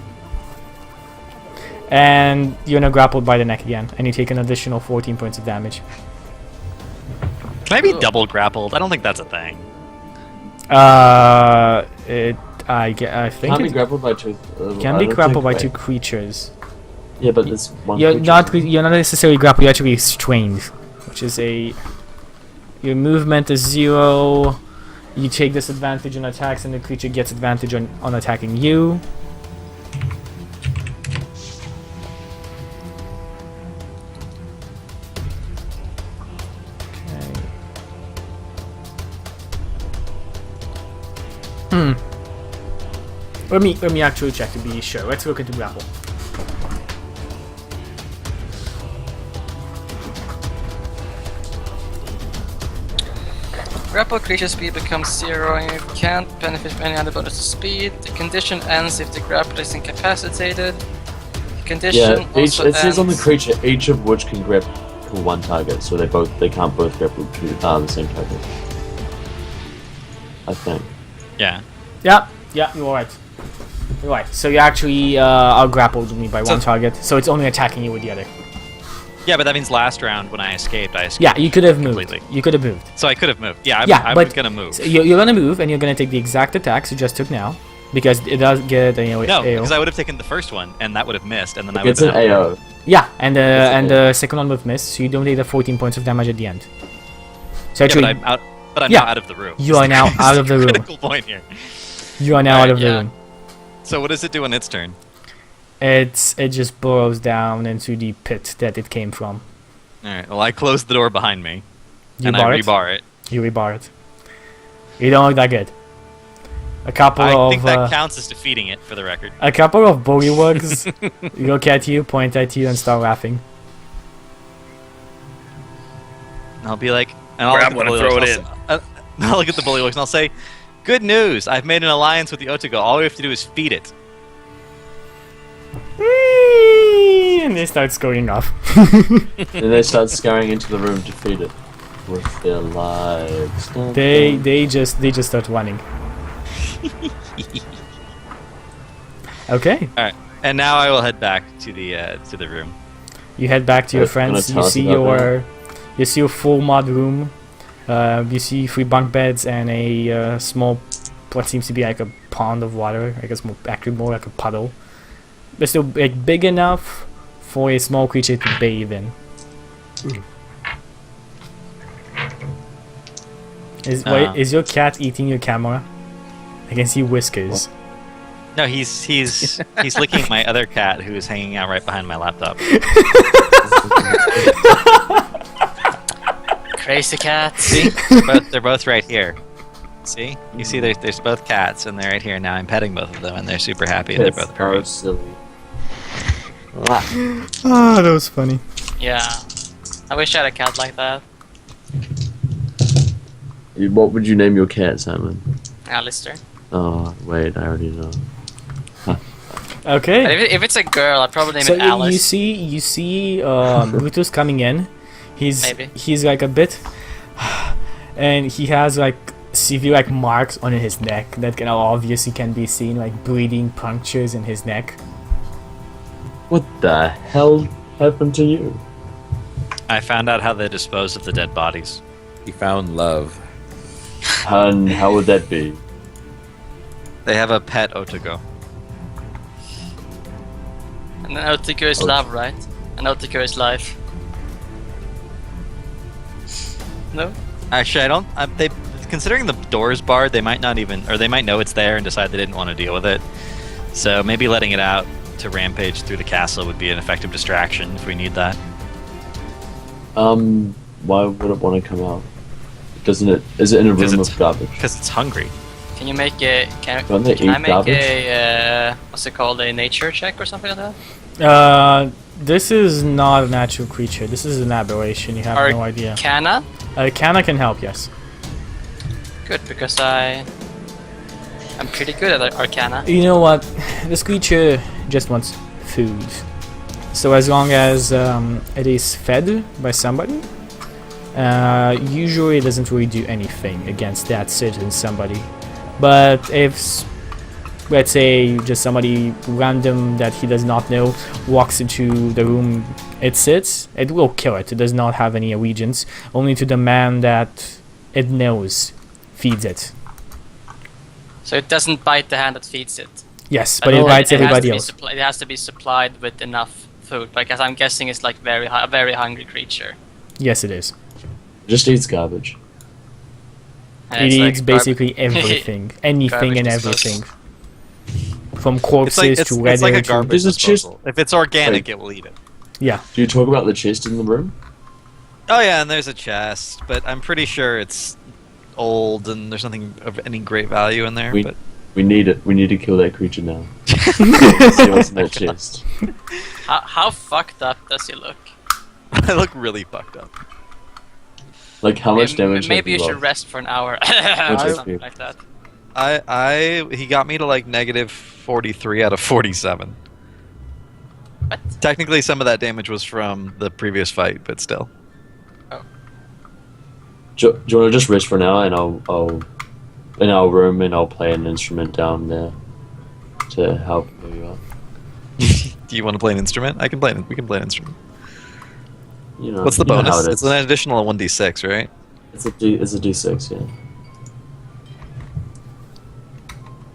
And you're now grappled by the neck again, and you take an additional 14 points of damage. Can I be double grappled? I don't think that's a thing. I think Can't be it grappled by two. can I be don't grappled by think- 2 creatures. Yeah, but it's one. You're creature. not necessarily grappled. You're actually restrained, which is a. Your movement is 0. You take disadvantage on attacks, and the creature gets advantage on attacking you. Okay. Let me actually check to be sure. Let's look into grapple. Grapple creature speed becomes 0 and you can't benefit from any other bonus to speed. The condition ends if the grappler is incapacitated. The condition Yeah, each, also it says on the ends- creature, each of which can grapple one target, so they can't both grapple to the same target. I think. Yeah. Yeah, you're right. You're right. So you actually are grappled me by So- one target, so it's only attacking you with the other. Yeah, but that means last round when I escaped, Yeah, you could have moved. completely. You could have moved. So I could have moved. Yeah, Yeah, I but- was gonna move. So you're gonna move, and you're gonna take the exact attacks you just took now, because it does get a No, AO. because I would have taken the first one, and that would have missed, and then I would It's have an been AO. Yeah, and an the second one would miss, so you don't take the 14 points of damage at the end. So Yeah, actually, but I'm out. But I'm Yeah. now out of the room. You are now This is out of the room. Critical point here. you are now out Alright, of the yeah. room. So what does it do on its turn? It just burrows down into the pit that it came from. All right. Well, I closed the door behind me, You and I bar it. rebar it. You rebar it. You don't look that good. A couple I of think that counts as defeating it, for the record. a couple of bullywugs look at you, point at you, and start laughing. And I'll be like, and I'll Grab look at one the and throw bullywugs, it I'll say- I'll look at the bullywugs and I'll say, "Good news! I've made an alliance with the Otogo. All we have to do is feed it." And they start scurrying off. And they start scurrying into the room to feed it with their lives. they just start running. Okay, All right. And now I will head back to the room. you head back to your Gonna friends. You tell us see about you see a full mud room. You see 3 bunk beds and a small, what seems to be like a pond of water. I guess actually more like a puddle. But still like big enough for a small creature to bathe in. Is your cat eating your camera? I can see whiskers. No, he's licking my other cat who is hanging out right behind my laptop. Crazy cats. See, they're both right here. See, you see, there's both cats, and they're right here now. I'm petting both of them, and they're super happy, and they're both so purring. silly. Ah, that was funny. Yeah. I wish I had a cat like that. What would you name your cat, Simon? Alistair. Oh, wait, I already know. Okay. But if it's a girl, I'd probably name So it Alice. you see Brutus coming in. Maybe. He's like a bit, and he has like severe like marks on his neck that can obviously can be seen, like bleeding punctures in his neck. What the hell happened to you? I found out how they dispose of the dead bodies. He found love. And how would that be? They have a pet Otago. And then Otico is love, right? And Otico is life. No? Actually, I don't. They considering the door is barred, they might not even, or they might know it's there and decide they didn't want to deal with it. So maybe letting it out to rampage through the castle would be an effective distraction if we need that. Why would it want to come out? Doesn't it? Is it in a room of garbage? Because it's hungry. Can you make a Don't they can I eat make garbage? a what's it called, a nature check or something like that? This is not a natural creature. This is an aberration. You have no idea. Arcana? Arcana can help, yes. Good, because I'm pretty good at Arcana. You know what? This creature just wants food. So as long as it is fed by somebody, usually it doesn't really do anything against that certain somebody. But if, let's say, just somebody random that he does not know walks into the room it sits, it will kill it. It does not have any allegiance, only to the man that it knows feeds it. So it doesn't bite the hand that feeds it. Yes, but it bites everybody has else. it has to be supplied with enough food, because I'm guessing it's like a very hungry creature. Yes, it is. Just eats garbage. And It it's eats like basically everything, anything and Garbage everything. From corpses to leather it's like a to... garbage There's a chest- disposal. If it's organic, Wait. it will eat it. Yeah. Do you talk about the chest in the room? Oh yeah, and there's a chest, but I'm pretty sure it's old and there's nothing of any great value in there. But We need it. We need to kill that creature now. See what's in that chest. how fucked up does he look? I look really fucked up. Like, how much damage Maybe you have you should rolled? rest for an hour. What's Something HP? like that. He got me to like negative 43 out of 47. What? Technically, some of that damage was from the previous fight, but still. Do you want to just rest for an hour, and I'll in our room, and I'll play an instrument down there to help heal you up. Do you want to play an instrument? I can play. We can play an instrument. You know, What's the you know how bonus? it It's is. an additional 1d6, right? It's a D6, yeah.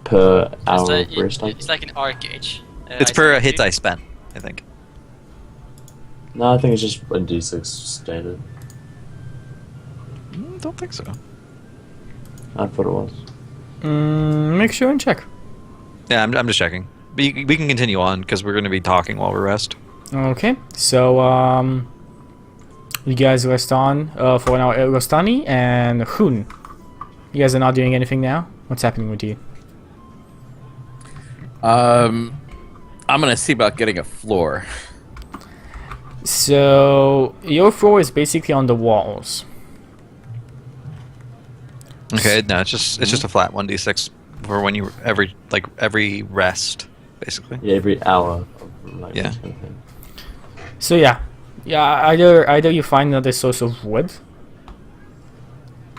Per hour of rest time. It's like an arc gauge. It's per hit I spent, I think. No, I think it's just a D6 standard. Don't think so. I thought it was. Make sure and check. Yeah, I'm just checking. We can continue on because we're going to be talking while we rest. Okay, so you guys rest on for an hour. Rostani and Hoon. You guys are not doing anything now? What's happening with you? I'm gonna see about getting a floor. So your floor is basically on the walls. Okay, no, it's just a flat 1d6 for when you every rest, basically. Yeah, every hour. Like, Yeah. this kind of thing. So yeah, either you find another source of wood,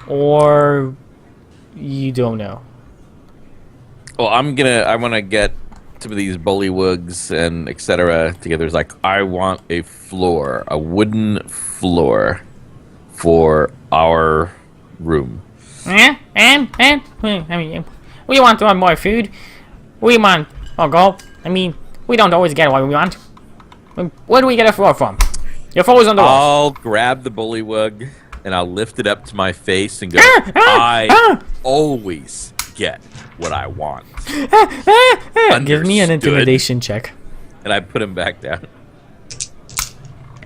or you don't know. Well, I want to get some of these bullywugs and etc. together. It's like, I want a floor, a wooden floor for our room. I mean, we want more food. We want gold. I mean, we don't always get what we want. Where do we get a floor from? Your floor is on the wall. I'll grab the bullywug and I'll lift it up to my face and go, I always get what I want. Give me an Understood. intimidation check. And I put him back down. I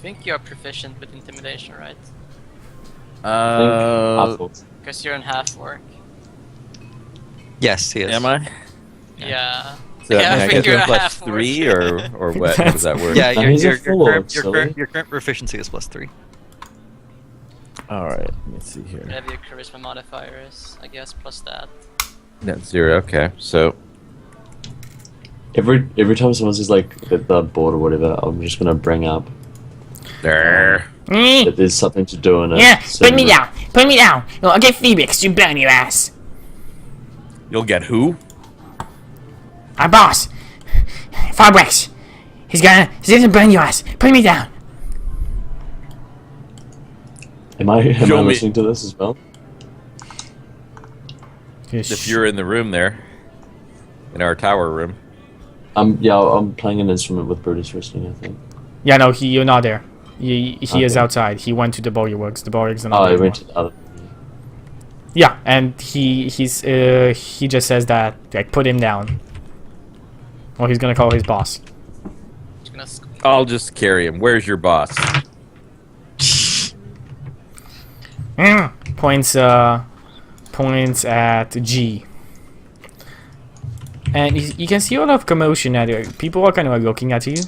think you're proficient with intimidation, right? Because you're in half work. Yes, he is. Am I? Yeah. So Yeah, I I think guess you're I'm plus half 3 or what? How does that work? Yeah, Now your he's a your, fool, current, silly. your current proficiency is +3. All right. Let me Let's see here. Whatever your charisma modifier is, I guess, plus that. That's 0. Okay, so Every time someone says like that they're bored or whatever, I'm just gonna bring up there. that there's something to do in it. Yeah, put me down. Put me down. I'll get Phoebix. You burn your ass. You'll get who? Our boss. Farbrex. He's gonna burn your ass. Put me down. Am I Show me. listening to this as well? If you're in the room there, in our tower room. I'm playing an instrument with Brutus Wrestling, I think. Yeah, no, you're not there. He is Okay. outside. He went to the Bullywugs. The Bullywugs are not Oh, there I went anymore. to the other. Yeah, and he just says that, like, put him down. Or he's gonna call his boss. Just gonna I'll just carry him. Where's your boss? Points at G. And you can see a lot of commotion at it. People are kind of like looking at you.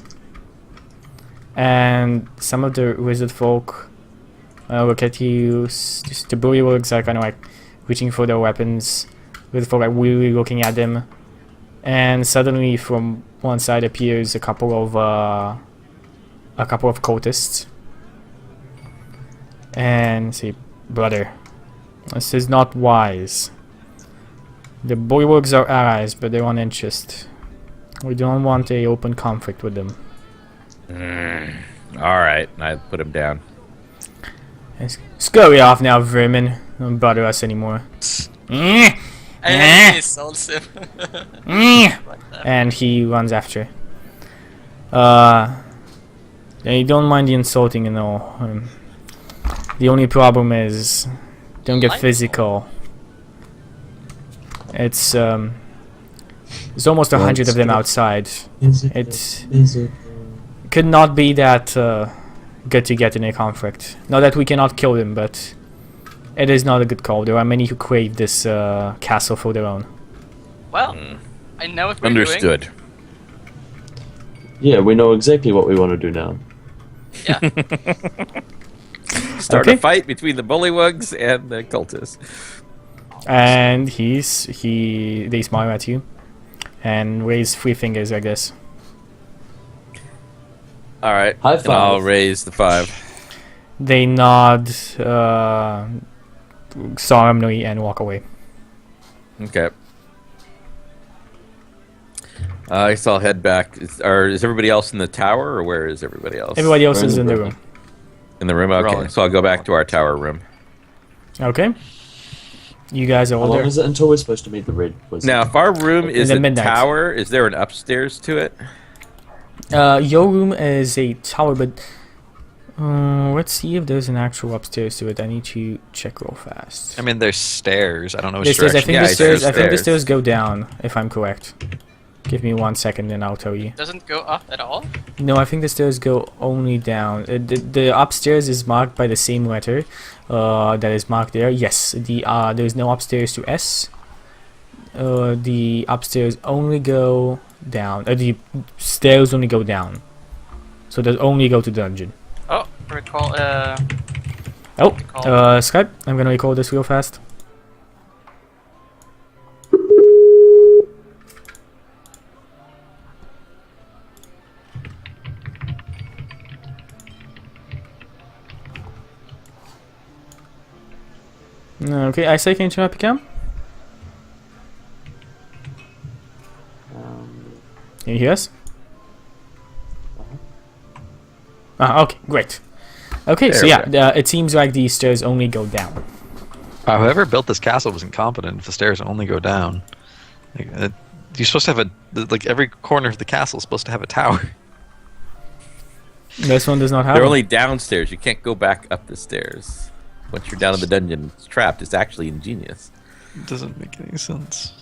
And some of the wizard folk look at you. Just the bullywugs are kind of like reaching for their weapons. Wizard folk are really looking at them. And suddenly from one side appears a couple of cultists. And say, brother, this is not wise. The bullywugs are allies, but they're on interest. We don't want a open conflict with them. Alright, I put him down. Scurry off now, vermin. Don't bother us anymore. And he insults him. Like that. And he runs after. Yeah, you don't mind the insulting and all. The only problem is, don't get physical. It's there's almost 100 of them outside. It could not be that good to get in a conflict. Not that we cannot kill them, but it is not a good call. There are many who crave this castle for their own. Well, I know what we're Understood. doing. Yeah, we know exactly what we want to do now. Yeah. Start Okay. a fight between the bullywugs and the cultists. And they smile at you and raise 3 fingers like this. Alright, High and I'll five. raise the 5. They nod solemnly and walk away. Okay. I guess I'll head back. Is everybody else in the tower, or where is everybody else? Everybody else We're in is the in the room. room. In the room? We're all Okay, in. so I'll go back to our tower room. Okay. You guys are How all long there. is it until we're supposed to meet the red wizard? Now, if our room is the a midnight. tower, is there an upstairs to it? Your room is a tower, but let's see if there's an actual upstairs to it. I need to check real fast. I mean, there's stairs. I don't know which There's stairs. I direction. think Yeah, the there's stairs. I think the stairs. stairs go down. If I'm correct. Give me 1 second, and I'll tell you. Doesn't go up at all. No, I think the stairs go only down. The upstairs is marked by the same letter that is marked there. Yes, there's no upstairs to S. The upstairs only go down. The stairs only go down. So they only go to dungeon. Oh, recall. Oh, Recall. Skype. I'm gonna record this real fast. Okay, I say, can you turn up your cam? Can you hear us? Okay, great. Okay, so There yeah, we it seems like the stairs only go down. Whoever built this castle was incompetent if the stairs only go down. Like, you're supposed to have like every corner of the castle is supposed to have a tower. This one does not have They're one. only downstairs. You can't go back up the stairs. Once you're down in the dungeon, it's trapped. It's actually ingenious. It doesn't make any sense.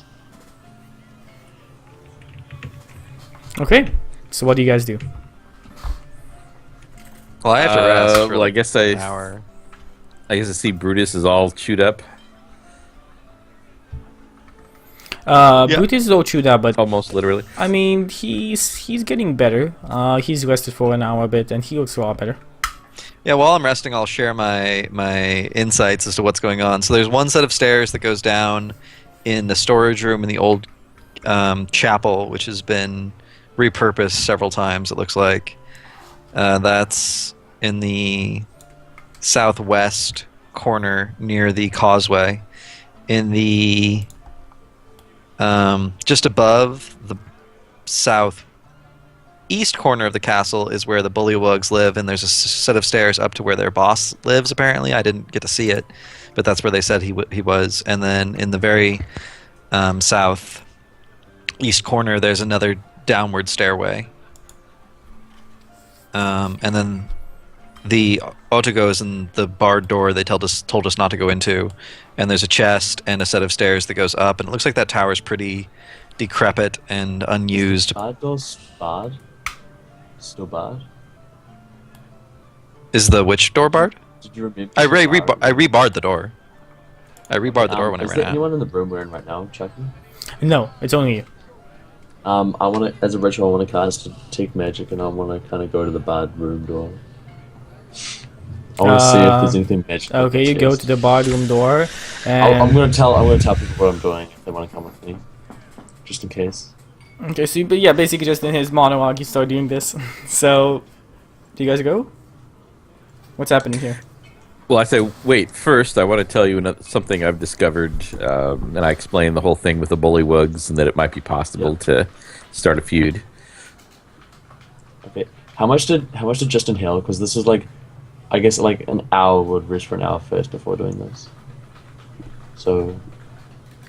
Okay, so what do you guys do? Well, I have to rest. For well, like I guess an hour. I see Brutus is all chewed up. Yeah. Brutus is all chewed up, but Almost literally. I mean, he's getting better. He's rested for an hour a bit, and he looks a lot better. Yeah, while I'm resting, I'll share my insights as to what's going on. So there's one set of stairs that goes down in the storage room in the old chapel, which has been repurposed several times, it looks like. That's in the southwest corner near the causeway. In the just above the southeast corner of the castle is where the bullywugs live, and there's a set of stairs up to where their boss lives. Apparently, I didn't get to see it, but that's where they said he was. And then in the very southeast corner, there's another downward stairway. And then the Otagos and the barred door they told us not to go into, and there's a chest and a set of stairs that goes up, and it looks like that tower's pretty decrepit and unused. Bad door's bad. Still bad. Is the which door barred? Did you remember? I rebarred the door. I rebarred the door when I Is ran there out. anyone in the room we're in right now, Chucky? No, it's only you. I want to, as a ritual, I want to cast Detect Magic, and I want to kind of go to the bad room door. I want to see if there's anything magical. Okay, you go to the barroom door, and I'm gonna tell people what I'm doing if they want to come with me, just in case. okay, so but yeah, basically just in his monologue, he started doing this. So, do you guys go? What's happening here? Well, I say, wait, first I want to tell you something I've discovered, and I explained the whole thing with the bullywugs and that it might be possible to start a feud. Okay, how much did Justin heal? Because this was like, I guess like an hour would rest for an hour first before doing this. So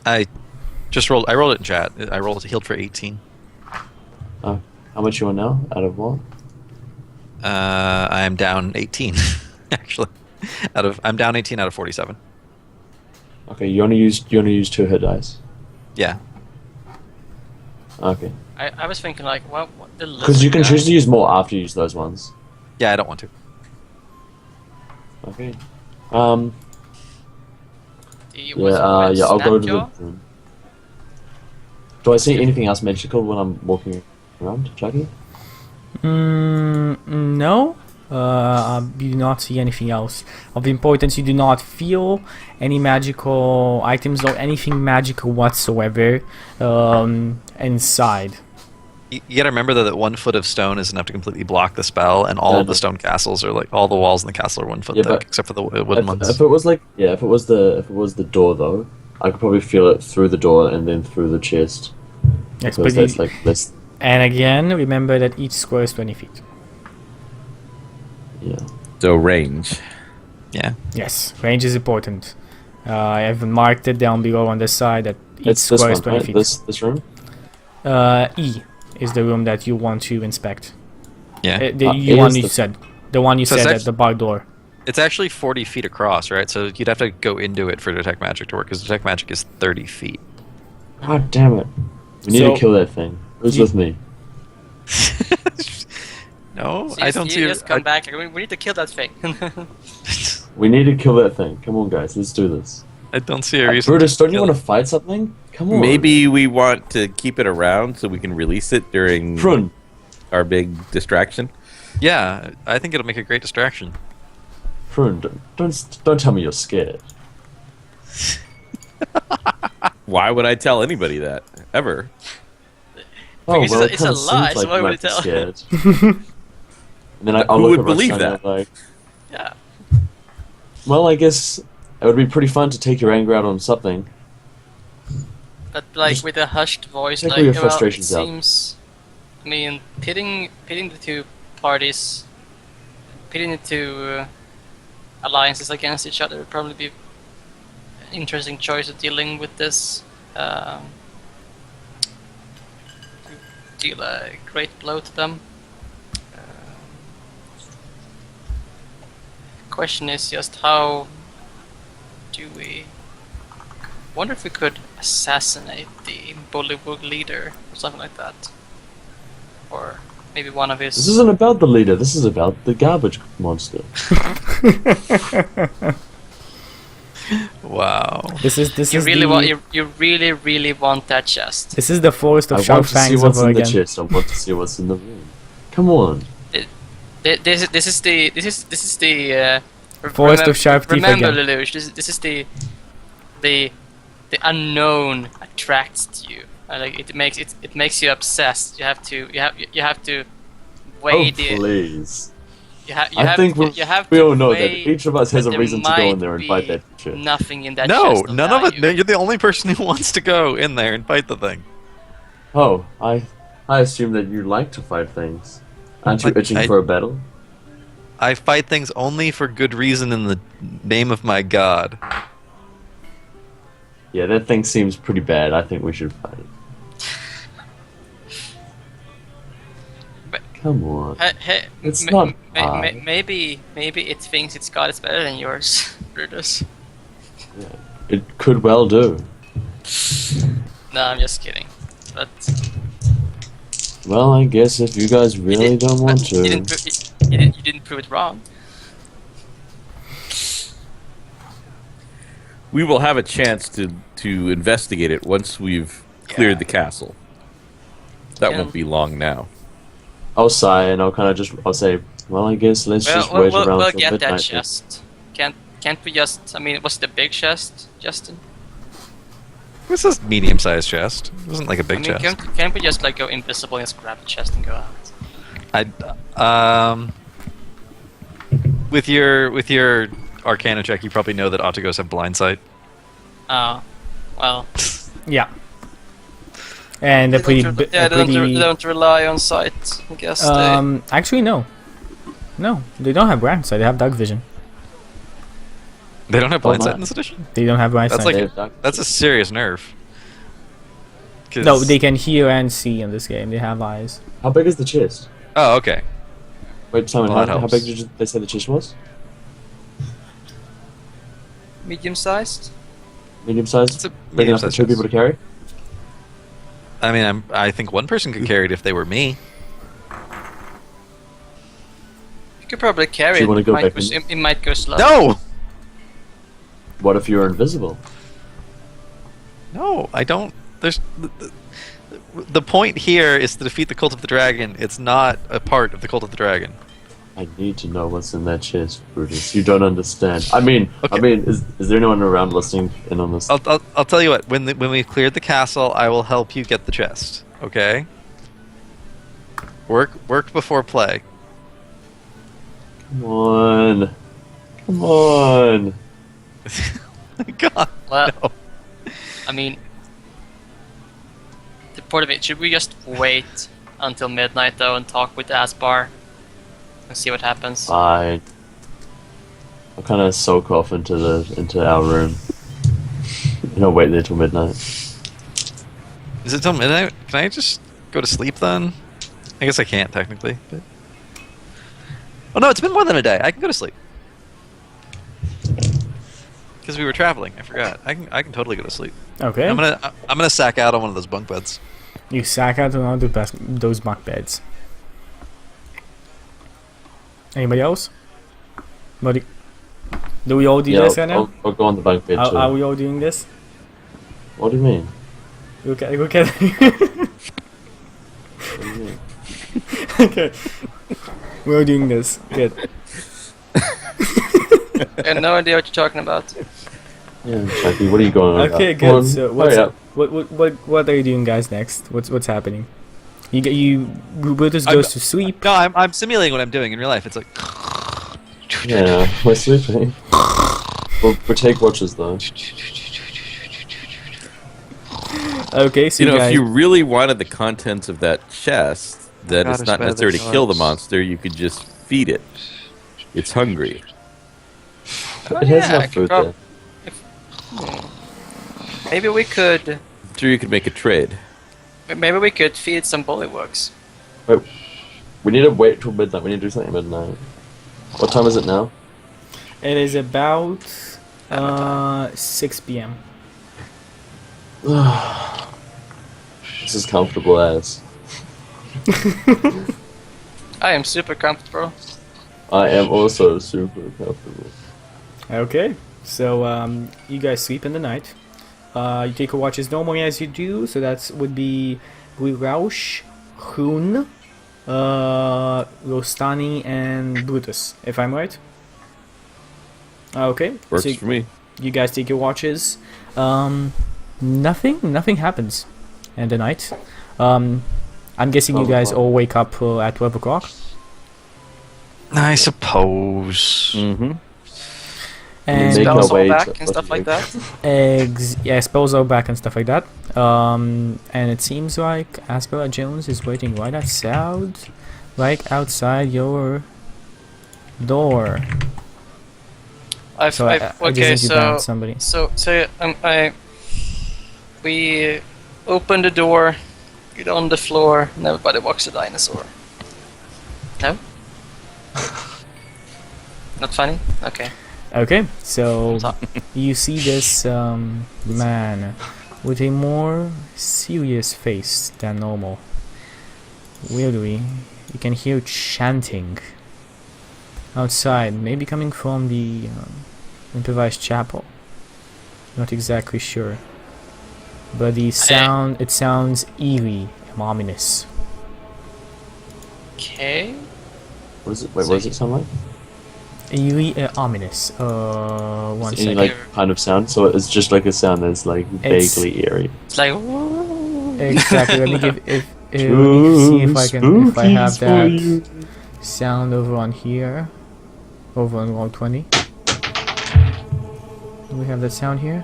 I rolled it in chat. I healed for 18. how much you want now? Out of what? I'm down 18 actually. I'm down 18 out of 47. Okay, you only used 2 hit dice. Yeah. Okay. I was thinking like, what the. Because you can choose to use more after you use those ones. Yeah, I don't want to. Okay. I'll go to the room. Do I see anything else magical when I'm walking around, Chucky? No. You do not see anything else of importance. You do not feel any magical items or anything magical whatsoever inside. You gotta remember though that 1 foot of stone is enough to completely block the spell, and all of the stone castles are like all the walls in the castle are 1 foot thick, except for the wooden ones. If it was the door though, I could probably feel it through the door and then through the chest. Yes, Because but that's like this. and again, remember that each square is 20 feet. Yeah. So range. Yeah. Yes, range is important. I have marked it down below on the side that each It's this square is one, 20 right? feet. This room. E is the room that you want to inspect. Yeah. The E one is you the- said. The one you So it's said at act- the bar door. It's actually 40 feet across, right? So you'd have to go into it for Detect Magic to work, because Detect Magic is 30 feet. God damn it! We need So- to kill that thing. Who's You- with me? No, So I don't see. just come back. We need to kill that thing. We need to kill that thing. Come on, guys, let's do this. I don't see a reason. Brutus, don't you kill want it. to fight something? Come on. Maybe we want to keep it around so we can release it during Prune. our big distraction. Yeah, I think it'll make a great distraction. Prune. Don't tell me you're scared. Why would I tell anybody that ever? Oh Because well, it's a kinda lie, seems so why you would might it tell? be scared. And then I'll Who look would at believe Roxanne and that? I'm like, Yeah. well, I guess it would be pretty fun to take your anger out on something. But like Just with a hushed voice, take like all your well, it frustrations out. seems. I mean, pitting the two parties, pitting the two alliances against each other would probably be an interesting choice of dealing with this. To deal a great blow to them. Question is just how do we? Wonder if we could assassinate the Bullywug leader or something like that, or maybe one of his. This isn't about the leader. This is about the garbage monster. Wow. This is You the really want you really want that chest. this is the forest I of sharp want to see fangs what's over in the again. chest. I want to see what's in the room. Come on. This is the Forest of sharp teeth remember, again. Lelouch, this is the unknown attracts to you. Like it makes you obsessed. You have to weigh Oh, please. I think we all know that each of us has a reason to go in there and fight that shit. Nothing in that No, chest of none of it. value. You're the only person who wants to go in there and fight the thing. Oh, I assume that you like to fight things. Aren't you itching for a battle? I fight things only for good reason in the name of my god. Yeah, that thing seems pretty bad. I think we should fight it. Come on. Hey, It's not maybe it thinks its god is better than yours, Brutus. It could well do. No, I'm just kidding. But Well, I guess if you guys really don't want but to. you didn't prove it wrong. We will have a chance to investigate it once we've cleared the castle. That Yeah. won't be long now. I'll sigh and I'll say, well, I guess let's just wait around We'll till get midnight. that chest. Can't we just? I mean, was it a big chest, Justin? This is medium-sized chest. It wasn't like a big I mean, chest. can't we just like go invisible and just grab the chest and go out? With your Arcana check, you probably know that Autogos have blind sight. Oh, well. Yeah. And they're pretty. They don't rely on sight. I guess. Actually, no. No, they don't have blind sight. They have dark vision. They don't have blind Oh, sight my. in this edition. They don't have blind That's sight. like that's a serious nerf. 'Cause- No, they can hear and see in this game. They have eyes. How big is the chest? Oh, okay. Wait, Simon, Well, that how helps. big did they say the chest was? medium-sized. Medium sized? It's a Big enough for medium-sized two chest. people to carry? I mean, I think one person could carry it if they were me. You could probably carry Do you it. wanna go Might back in? it might go slow. No, What if you're invisible? no, I don't. There's the point here is to defeat the Cult of the Dragon. It's not a part of the Cult of the Dragon. I need to know what's in that chest, Brutus. You don't understand. I mean, Okay. is there anyone around listening in on this? I'll tell you what. When we've cleared the castle, I will help you get the chest. Okay. Work before play. Come on. Come on. God. Well, no. I mean, the point of it. Should we just wait until midnight though and talk with Asbar and see what happens? Fine. I'll kind of soak off into our room. And I'll wait there till midnight. Is it till midnight? Can I just go to sleep then? I guess I can't technically. But... Oh no, it's been more than a day. I can go to sleep. Because we were traveling, I forgot. I can totally go to sleep. Okay. I'm gonna sack out on one of those bunk beds. You sack out on those bunk beds. Anybody else? Do we all do this right now? I'll go on the bunk bed too. Are we all doing this? What do you mean? Look at What do you mean? Okay. We're all doing this. Good. I have no idea what you're talking about. Yeah, Chucky, what are you going on Okay, about? Come on, good. So hurry up. what are you doing, guys? Next, what's happening? Brutus goes to sleep. No, I'm simulating what I'm doing in real life. It's like Yeah, we're sleeping. We'll take watches though. Okay, so You know, guys, if you really wanted the contents of that chest, then God, it's it's not better necessary to than kill the yours. monster. You could just feed it. It's hungry. It has yeah, I enough could food prob- there. Maybe we could. Sure, you could make a trade. Maybe we could feed some bullywugs. Wait, we need to wait till midnight. We need to do something at midnight. What time is it now? it is about 6 p.m. This is comfortable as. I am super comfortable. I am also super comfortable. Okay, so you guys sleep in the night. You take your watches normally as you do, so that would be Rausch, Hoon, Rostani and Brutus, if I'm right. Okay. Works so for me. you guys take your watches. Nothing happens in the night. I'm guessing you 12 guys o'clock. all wake up at 12 o'clock. I suppose. Mm-hmm. And Make Spells our way all back to- and stuff like that. yeah, spells are back and stuff like that. And it seems like Aspera Jones is waiting right outside your door. So I just Okay, think you found somebody. we open the door, get on the floor, and everybody walks a dinosaur. No? Not funny? Okay. Okay, so Top. you see this man with a more serious face than normal. Weirdly, you can hear chanting outside, maybe coming from the improvised chapel. Not exactly sure, but the sound it sounds eerie and ominous. Okay. What is it? Wait, what does it sound like? Eerie and ominous. One Is it any second. like kind of sound? So it's just like a sound that's like It's- vaguely eerie. It's like. Exactly. Let me give let me see if I have that sound over on here, over on wall 20. Do we have that sound here?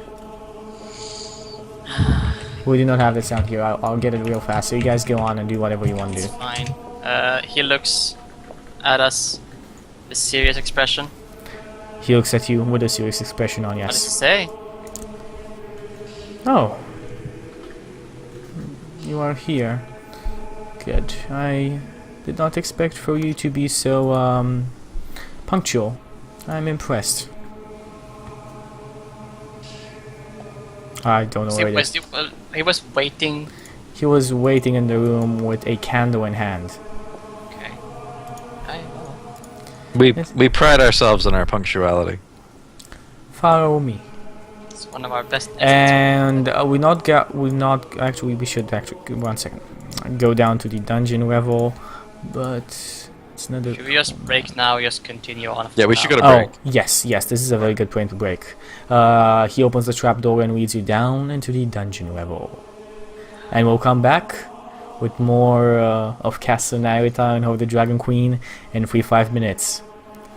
We do not have the sound here. I'll get it real fast. So you guys go on and do whatever you want to do. Fine. He looks at us with a serious expression. He looks at you with a serious expression on. What does he Yes. say? Oh. You are here. Good. I did not expect for you to be so punctual. I'm impressed. I don't know where it is. He was waiting. He was waiting in the room with a candle in hand. Okay. I know. We pride ourselves on our punctuality. Follow me. It's one of our best. And we should actually 1 second go down to the dungeon level, but it's not. If we just break now, just continue on. Yeah, we should go to Oh break. yes, this is a very good point to break. He opens the trapdoor and leads you down into the dungeon level, and we'll come back with more of Castle Narita and Hoard the Dragon Queen in 5 minutes.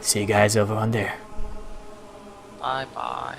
See you guys over on there. Bye bye.